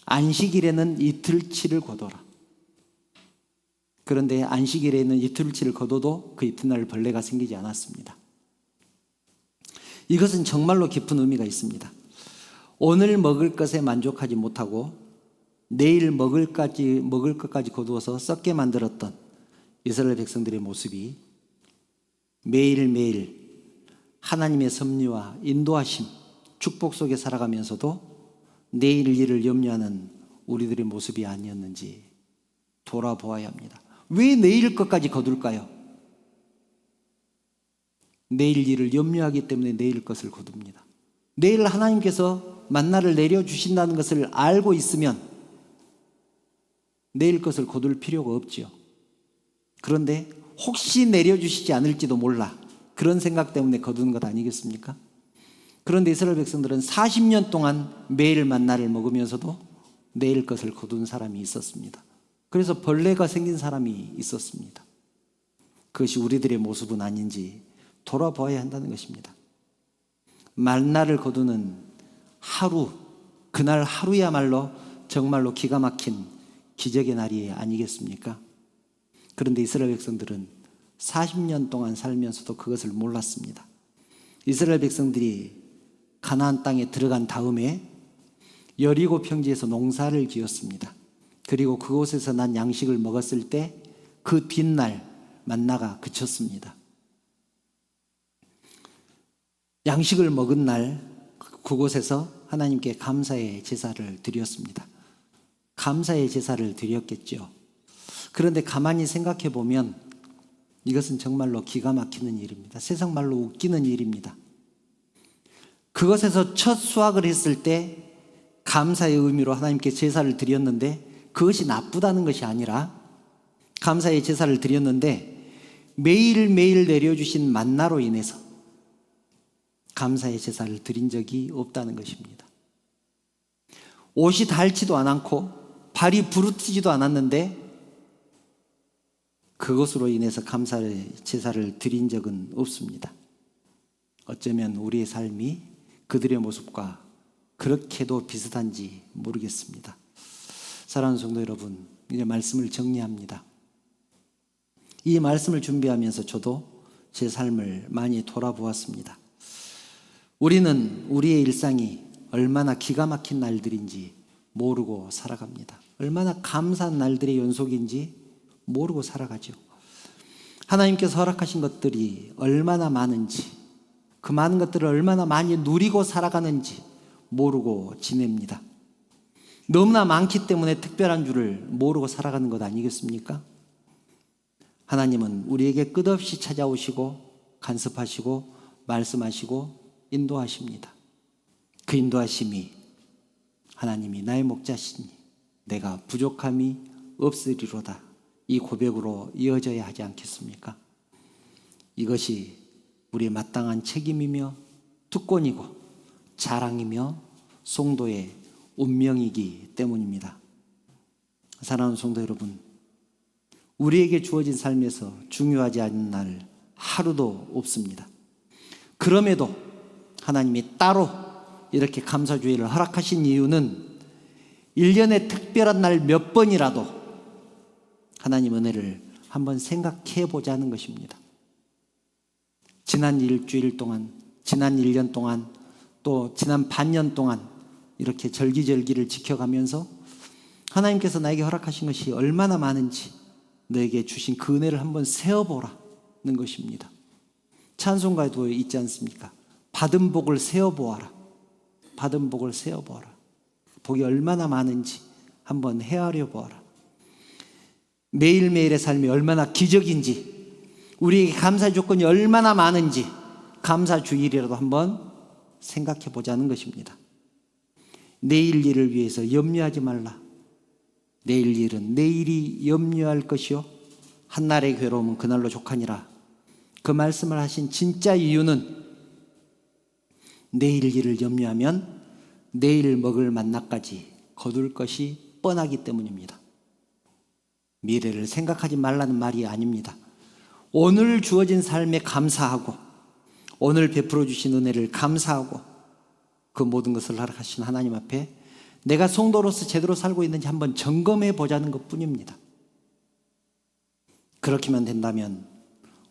안식일에는 이틀치를 거둬라. 그런데 안식일에는 이틀치를 거둬도 그 이튿날 벌레가 생기지 않았습니다. 이것은 정말로 깊은 의미가 있습니다. 오늘 먹을 것에 만족하지 못하고 내일 먹을 것까지 거두어서 썩게 만들었던 이스라엘 백성들의 모습이 매일매일 하나님의 섭리와 인도하심, 축복 속에 살아가면서도 내일 일을 염려하는 우리들의 모습이 아니었는지 돌아보아야 합니다. 왜 내일 것까지 거둘까요? 내일 일을 염려하기 때문에 내일 것을 거둡니다. 내일 하나님께서 만나를 내려주신다는 것을 알고 있으면 내일 것을 거둘 필요가 없지요. 그런데 혹시 내려주시지 않을지도 몰라, 그런 생각 때문에 거두는 것 아니겠습니까? 그런데 이스라엘 백성들은 40년 동안 매일 만나를 먹으면서도 내일 것을 거둔 사람이 있었습니다. 그래서 벌레가 생긴 사람이 있었습니다. 그것이 우리들의 모습은 아닌지 돌아보아야 한다는 것입니다. 만나를 거두는 하루, 그날 하루야말로 정말로 기가 막힌 기적의 날이 아니겠습니까? 그런데 이스라엘 백성들은 40년 동안 살면서도 그것을 몰랐습니다. 이스라엘 백성들이 가나안 땅에 들어간 다음에 여리고 평지에서 농사를 지었습니다. 그리고 그곳에서 난 양식을 먹었을 때 그 뒷날 만나가 그쳤습니다. 양식을 먹은 날 그곳에서 하나님께 감사의 제사를 드렸습니다. 감사의 제사를 드렸겠죠. 그런데 가만히 생각해 보면 이것은 정말로 기가 막히는 일입니다. 세상 말로 웃기는 일입니다. 그것에서 첫 수확을 했을 때 감사의 의미로 하나님께 제사를 드렸는데 그것이 나쁘다는 것이 아니라 감사의 제사를 드렸는데 매일매일 내려주신 만나로 인해서 감사의 제사를 드린 적이 없다는 것입니다. 옷이 닳지도 않았고 발이 부르트지도 않았는데 그것으로 인해서 감사의 제사를 드린 적은 없습니다. 어쩌면 우리의 삶이 그들의 모습과 그렇게도 비슷한지 모르겠습니다. 사랑하는 성도 여러분, 이제 말씀을 정리합니다. 이 말씀을 준비하면서 저도 제 삶을 많이 돌아보았습니다. 우리는 우리의 일상이 얼마나 기가 막힌 날들인지 모르고 살아갑니다. 얼마나 감사한 날들의 연속인지 모르고 살아가죠. 하나님께서 허락하신 것들이 얼마나 많은지, 그 많은 것들을 얼마나 많이 누리고 살아가는지 모르고 지냅니다. 너무나 많기 때문에 특별한 줄을 모르고 살아가는 것 아니겠습니까? 하나님은 우리에게 끝없이 찾아오시고 간섭하시고 말씀하시고 인도하십니다. 그 인도하심이 하나님이 나의 목자시니 내가 부족함이 없으리로다, 이 고백으로 이어져야 하지 않겠습니까? 이것이 우리의 마땅한 책임이며 특권이고 자랑이며 성도의 운명이기 때문입니다. 사랑하는 성도 여러분, 우리에게 주어진 삶에서 중요하지 않은 날 하루도 없습니다. 그럼에도 하나님이 따로 이렇게 감사주일을 허락하신 이유는 1년에 특별한 날 몇 번이라도 하나님 은혜를 한번 생각해 보자는 것입니다. 지난 일주일 동안, 지난 1년 동안, 또 지난 반년 동안 이렇게 절기절기를 지켜가면서 하나님께서 나에게 허락하신 것이 얼마나 많은지 너에게 주신 그 은혜를 한번 세어보라는 것입니다. 찬송가에도 있지 않습니까? 받은 복을 세어보아라. 받은 복을 세어보아라. 복이 얼마나 많은지 한번 헤아려 보아라. 매일매일의 삶이 얼마나 기적인지, 우리에게 감사의 조건이 얼마나 많은지 감사 주일이라도 한번 생각해 보자는 것입니다. 내일 일을 위해서 염려하지 말라. 내일 일은 내일이 염려할 것이요 한날의 괴로움은 그날로 족하니라. 그 말씀을 하신 진짜 이유는 내일 일을 염려하면 내일 먹을 만나까지 거둘 것이 뻔하기 때문입니다. 미래를 생각하지 말라는 말이 아닙니다. 오늘 주어진 삶에 감사하고 오늘 베풀어 주신 은혜를 감사하고 그 모든 것을 허락하신 하나님 앞에 내가 성도로서 제대로 살고 있는지 한번 점검해 보자는 것뿐입니다. 그렇게만 된다면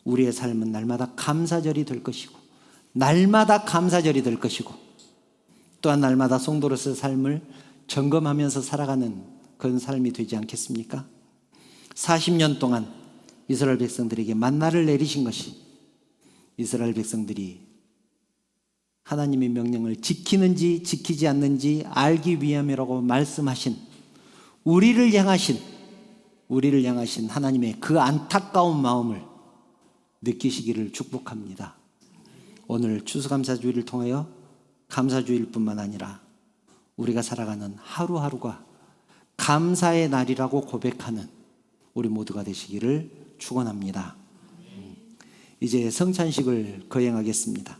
우리의 삶은 날마다 감사절이 될 것이고 날마다 감사절이 될 것이고 또한 날마다 성도로서의 삶을 점검하면서 살아가는 그런 삶이 되지 않겠습니까? 40년 동안 이스라엘 백성들에게 만나를 내리신 것이 이스라엘 백성들이 하나님의 명령을 지키는지 지키지 않는지 알기 위함이라고 말씀하신 우리를 향하신 하나님의 그 안타까운 마음을 느끼시기를 축복합니다. 오늘 추수감사주일을 통하여 감사주일 뿐만 아니라 우리가 살아가는 하루하루가 감사의 날이라고 고백하는 우리 모두가 되시기를 축원합니다. 이제 성찬식을 거행하겠습니다.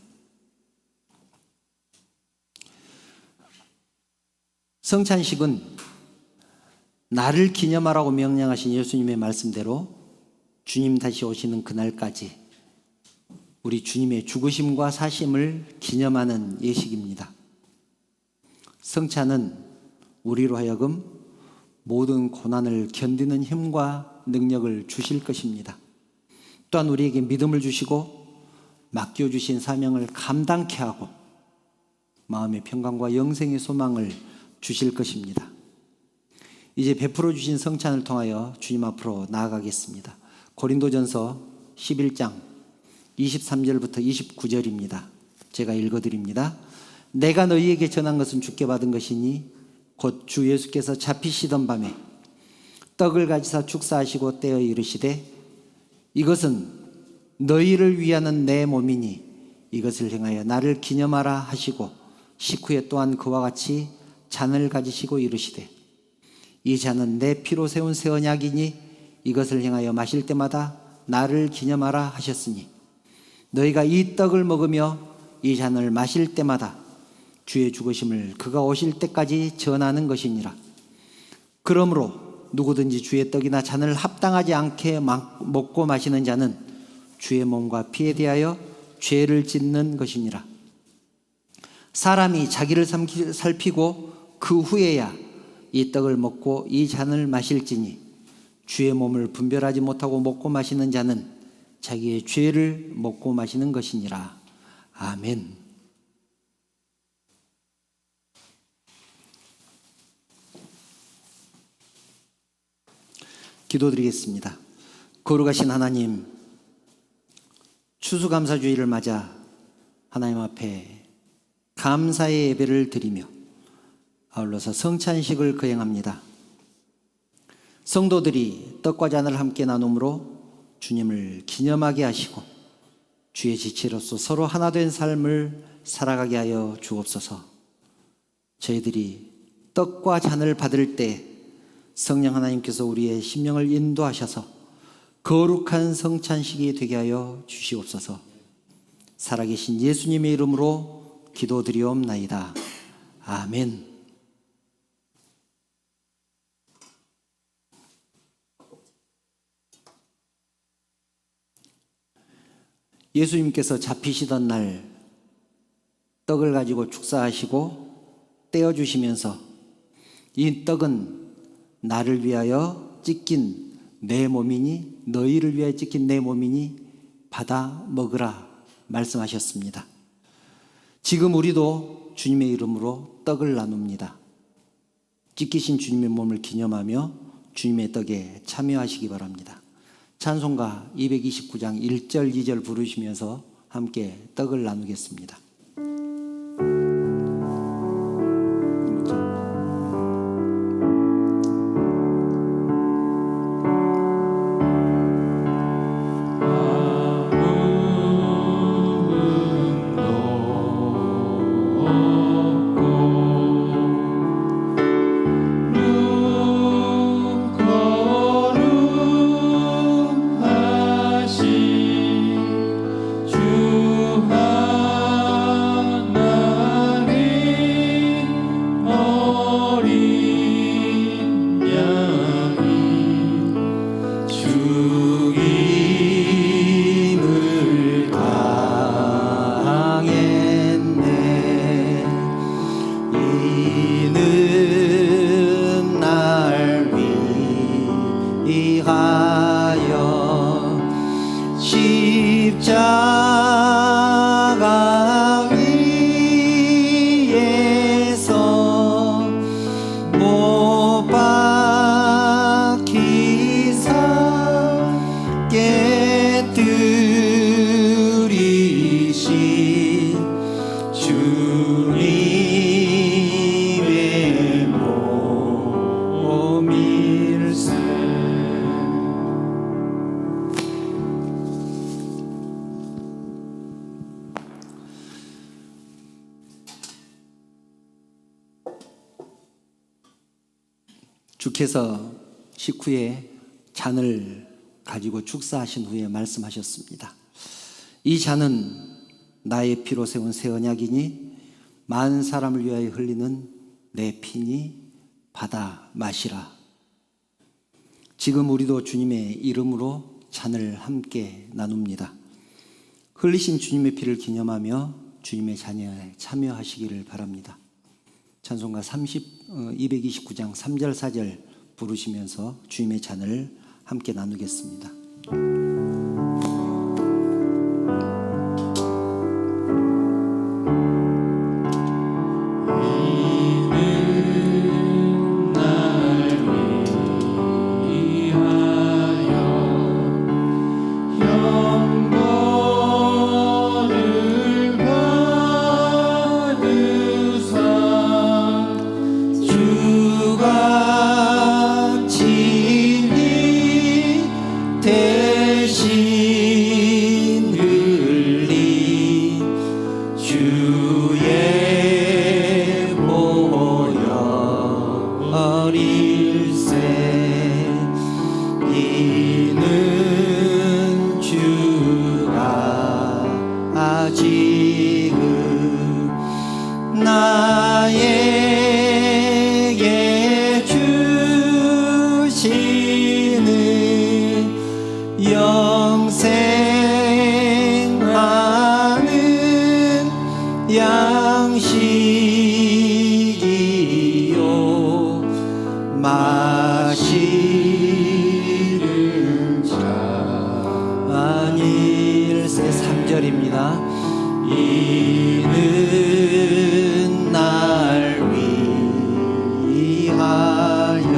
성찬식은 나를 기념하라고 명령하신 예수님의 말씀대로 주님 다시 오시는 그날까지 우리 주님의 죽으심과 사심을 기념하는 예식입니다. 성찬은 우리로 하여금 모든 고난을 견디는 힘과 능력을 주실 것입니다. 또한 우리에게 믿음을 주시고 맡겨주신 사명을 감당케 하고 마음의 평강과 영생의 소망을 주실 것입니다. 이제 베풀어 주신 성찬을 통하여 주님 앞으로 나아가겠습니다. 고린도전서 11장 23절부터 29절입니다. 제가 읽어드립니다. 내가 너희에게 전한 것은 주께 받은 것이니 곧 주 예수께서 잡히시던 밤에 떡을 가지사 축사하시고 떼어 이르시되 이것은 너희를 위하는 내 몸이니 이것을 행하여 나를 기념하라 하시고 식후에 또한 그와 같이 잔을 가지시고 이르시되 이 잔은 내 피로 세운 새 언약이니 이것을 행하여 마실 때마다 나를 기념하라 하셨으니 너희가 이 떡을 먹으며 이 잔을 마실 때마다 주의 죽으심을 그가 오실 때까지 전하는 것이니라. 그러므로 누구든지 주의 떡이나 잔을 합당하지 않게 먹고 마시는 자는 주의 몸과 피에 대하여 죄를 짓는 것이니라. 사람이 자기를 살피고 그 후에야 이 떡을 먹고 이 잔을 마실지니 주의 몸을 분별하지 못하고 먹고 마시는 자는 자기의 죄를 먹고 마시는 것이니라. 아멘. 기도드리겠습니다. 거룩하신 하나님, 추수감사주일을 맞아 하나님 앞에 감사의 예배를 드리며 아울러서 성찬식을 거행합니다. 성도들이 떡과 잔을 함께 나눔으로 주님을 기념하게 하시고 주의 지체로서 서로 하나 된 삶을 살아가게 하여 주옵소서. 저희들이 떡과 잔을 받을 때 성령 하나님께서 우리의 심령을 인도하셔서 거룩한 성찬식이 되게 하여 주시옵소서. 살아계신 예수님의 이름으로 기도드리옵나이다. 아멘. 예수님께서 잡히시던 날 떡을 가지고 축사하시고 떼어주시면서 이 떡은 나를 위하여 찢긴 내 몸이니 너희를 위하여 찢긴 내 몸이니 받아 먹으라 말씀하셨습니다. 지금 우리도 주님의 이름으로 떡을 나눕니다. 찢기신 주님의 몸을 기념하며 주님의 떡에 참여하시기 바랍니다. 찬송가 229장 1절 2절 부르시면서 함께 떡을 나누겠습니다. 십자가 위에서 못 박히사 깨뜨리신 주님의 몸일세. 주께서 식후에 잔을 가지고 축사하신 후에 말씀하셨습니다. 이 잔은 나의 피로 세운 새 언약이니 많은 사람을 위하여 흘리는 내 피니 받아 마시라. 지금 우리도 주님의 이름으로 잔을 함께 나눕니다. 흘리신 주님의 피를 기념하며 주님의 잔에 참여하시기를 바랍니다. 찬송가 229장 3절 4절 부르시면서 주님의 잔을 함께 나누겠습니다. 나에게 주시는 영생하는 양식이요 마시는 잔 아닐세 3절입니다. 이는 날 위하여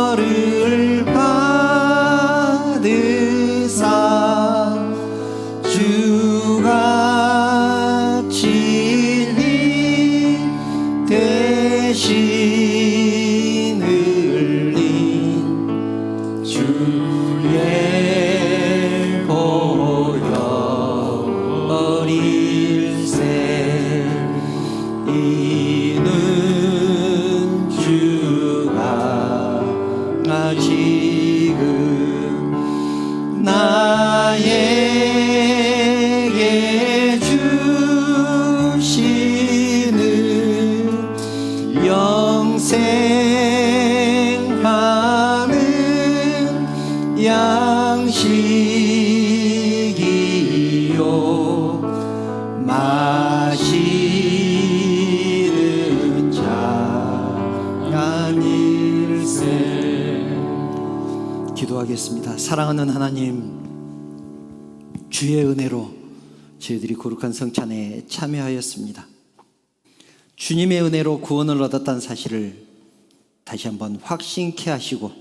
형벌을 받으사 주가 진리 대신 흘린 주의 이는 주가 지금 나에게 주시는 영생하는 양식이요 마시는 잔 아닐세. 기도하겠습니다. 사랑하는 하나님, 주의 은혜로 저희들이 거룩한 성찬에 참여하였습니다. 주님의 은혜로 구원을 얻었다는 사실을 다시 한번 확신케 하시고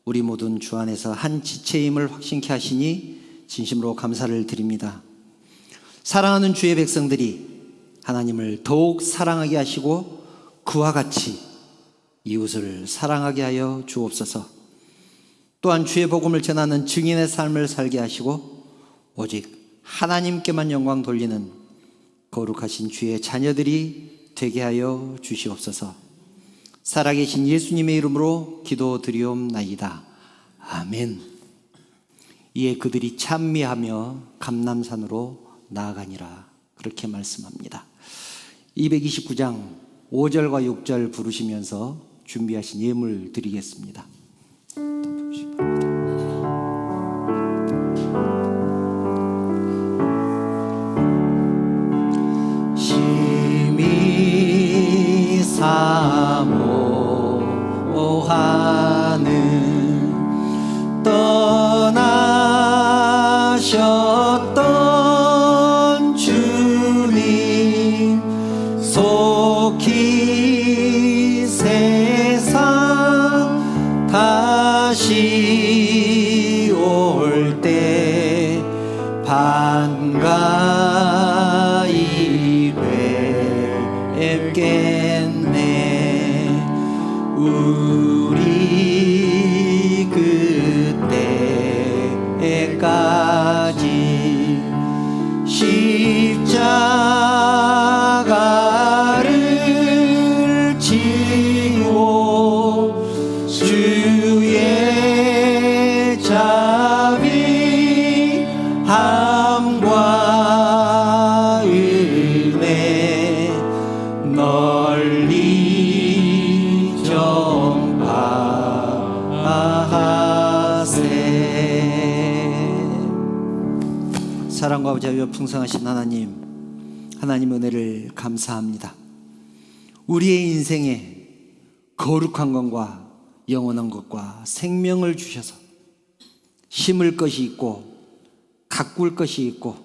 우리 모든 주 안에서 한 지체임을 확신케 하시니 진심으로 감사를 드립니다. 사랑하는 주의 백성들이 하나님을 더욱 사랑하게 하시고 그와 같이 이웃을 사랑하게 하여 주옵소서. 또한 주의 복음을 전하는 증인의 삶을 살게 하시고 오직 하나님께만 영광 돌리는 거룩하신 주의 자녀들이 되게 하여 주시옵소서. 살아계신 예수님의 이름으로 기도드리옵나이다. 아멘. 이에 그들이 찬미하며 감람산으로 나아가니라. 그렇게 말씀합니다. 229장 5절과 6절 부르시면서 준비하신 예물 드리겠습니다. 심히 사모하는 떠나셨던 주님 속히 세상 다시 올 때 반가이 뵙겠네. 우리 그때까지 십자가를 지고 주의 자비함과 은혜 널리 전파하세. 사랑과 자유와 풍성하신 하나님, 하나님 은혜를 감사합니다. 우리의 인생에 거룩한 것과 영원한 것과 생명을 주셔서 심을 것이 있고 가꿀 것이 있고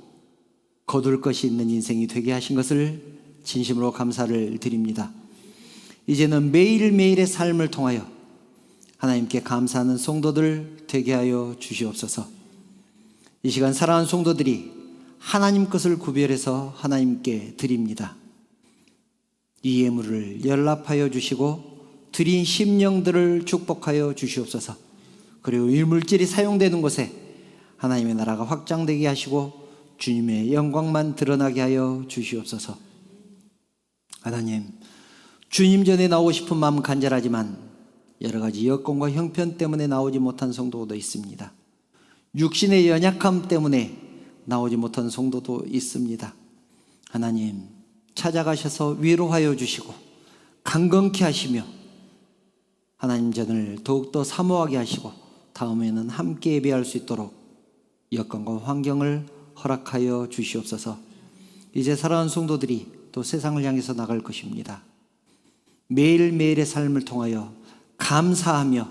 거둘 것이 있는 인생이 되게 하신 것을 진심으로 감사를 드립니다. 이제는 매일매일의 삶을 통하여 하나님께 감사하는 성도들 되게 하여 주시옵소서. 이 시간 사랑하는 성도들이 하나님 것을 구별해서 하나님께 드립니다. 이 예물을 연락하여 주시고 드린 심령들을 축복하여 주시옵소서. 그리고 이 물질이 사용되는 곳에 하나님의 나라가 확장되게 하시고 주님의 영광만 드러나게 하여 주시옵소서. 하나님, 주님 전에 나오고 싶은 마음 간절하지만 여러 가지 여건과 형편 때문에 나오지 못한 성도도 있습니다. 육신의 연약함 때문에 나오지 못한 성도도 있습니다. 하나님, 찾아가셔서 위로하여 주시고 강건케 하시며 하나님 전을 더욱더 사모하게 하시고 다음에는 함께 예배할 수 있도록 여건과 환경을 허락하여 주시옵소서. 이제 살아온 성도들이 또 세상을 향해서 나갈 것입니다. 매일매일의 삶을 통하여 감사하며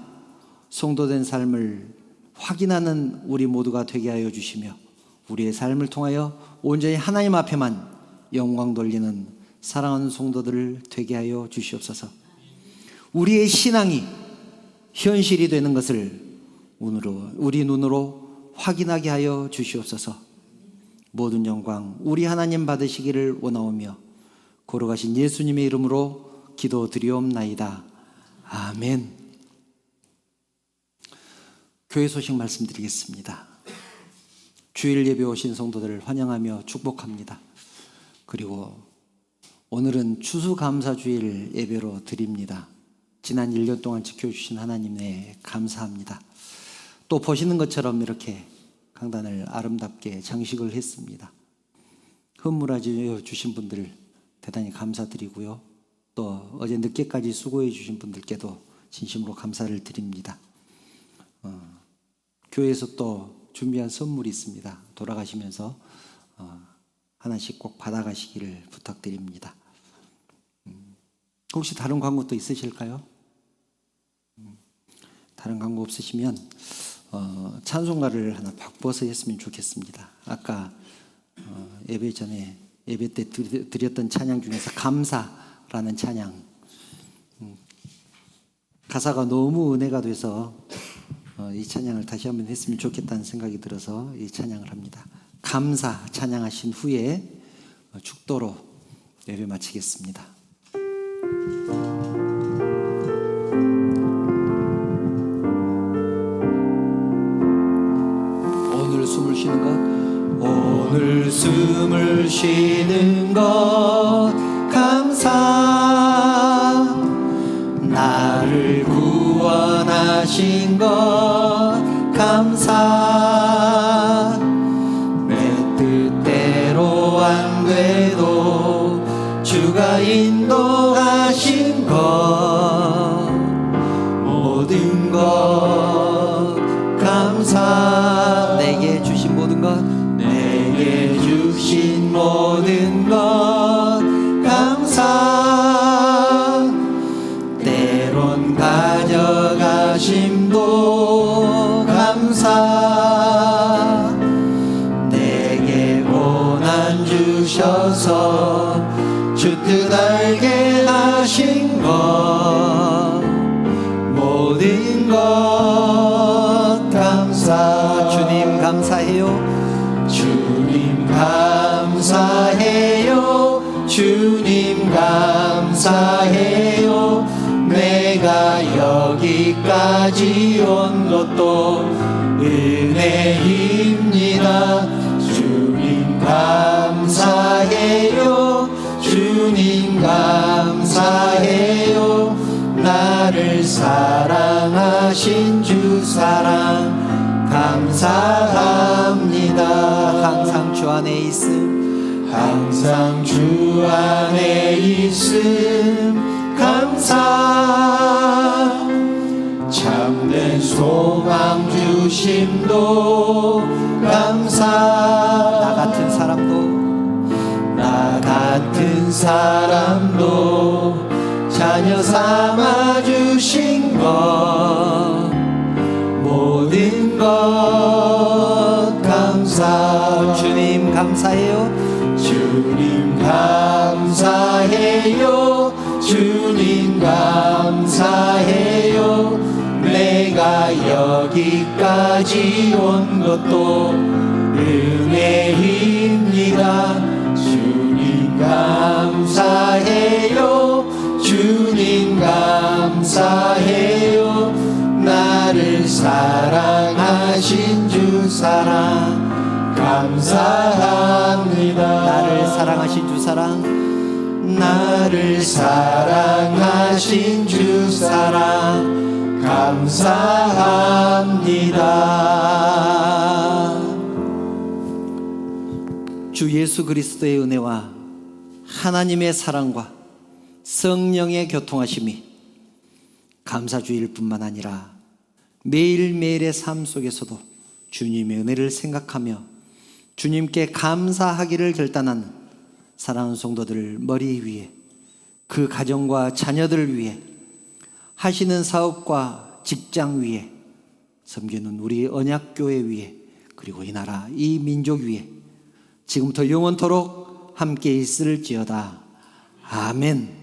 성도된 삶을 확인하는 우리 모두가 되게 하여 주시며 우리의 삶을 통하여 온전히 하나님 앞에만 영광 돌리는 사랑하는 성도들을 되게 하여 주시옵소서. 우리의 신앙이 현실이 되는 것을 우리 눈으로 확인하게 하여 주시옵소서. 모든 영광 우리 하나님 받으시기를 원하오며 거룩하신 예수님의 이름으로 기도드리옵나이다. 아멘. 교회 소식 말씀드리겠습니다. 주일 예배 오신 성도들을 환영하며 축복합니다. 그리고 오늘은 추수감사주일 예배로 드립니다. 지난 1년 동안 지켜주신 하나님에 감사합니다. 또 보시는 것처럼 이렇게 강단을 아름답게 장식을 했습니다. 헌물하여 주신 분들 대단히 감사드리고요. 또 어제 늦게까지 수고해 주신 분들께도 진심으로 감사를 드립니다. 교회에서 또 준비한 선물이 있습니다. 돌아가시면서 하나씩 꼭 받아가시기를 부탁드립니다. 혹시 다른 광고 또 있으실까요? 다른 광고 없으시면 찬송가를 하나 바꿔서 했으면 좋겠습니다. 아까 예배 전에 예배 때 드렸던 찬양 중에서 감사라는 찬양, 가사가 너무 은혜가 돼서 이 찬양을 다시 한번 했으면 좋겠다는 생각이 들어서 이 찬양을 합니다. 감사 찬양하신 후에 축도로 예배 마치겠습니다. 오늘 숨을 쉬는 것, 오늘 숨을 쉬는 것 감사. 나를 구원하신 것 감사. 내 뜻대로 안 돼도 주가 인도하신 것 모든 것 감사. 내게 주신 모든 것, 내게 주신 모든 것 감사. 때론 가져가심도 감사. 내게 고난 주셔서 주 뜻 알게 하신 것 모든 것 감사. 주님 감사해요. 주님 감사해요. 주님 감사해요. 내가 여기까지 온 것도 은혜입니다. 주님 감사해요. 주님 감사해요. 나를 사랑하신 주 사랑 감사합니다. 항상 주 안에 있음, 항상 주 안에 있음 감사. 참된 소망 주심도 감사. 나 같은 사람도 자녀 삼아 주신 것 모든 것 감사. 주님 감사해요. 주님 감사해요. 주님 감사해요. 내가 여기까지 온 것도 은혜입니다. 주님 감사해요. 주님 감사해요. 나를 사랑하신 주 사랑 감사합니다. 나를 사랑하신 주 사랑, 나를 사랑하신 주 사랑 감사합니다. 주 예수 그리스도의 은혜와 하나님의 사랑과 성령의 교통하심이 감사주일 뿐만 아니라 매일매일의 삶 속에서도 주님의 은혜를 생각하며 주님께 감사하기를 결단하는 사랑하는 성도들 머리 위에, 그 가정과 자녀들을 위해, 하시는 사업과 직장 위에, 섬기는 우리 언약교회 위에, 그리고 이 나라 이 민족 위에 지금부터 영원토록 함께 있을지어다. 아멘.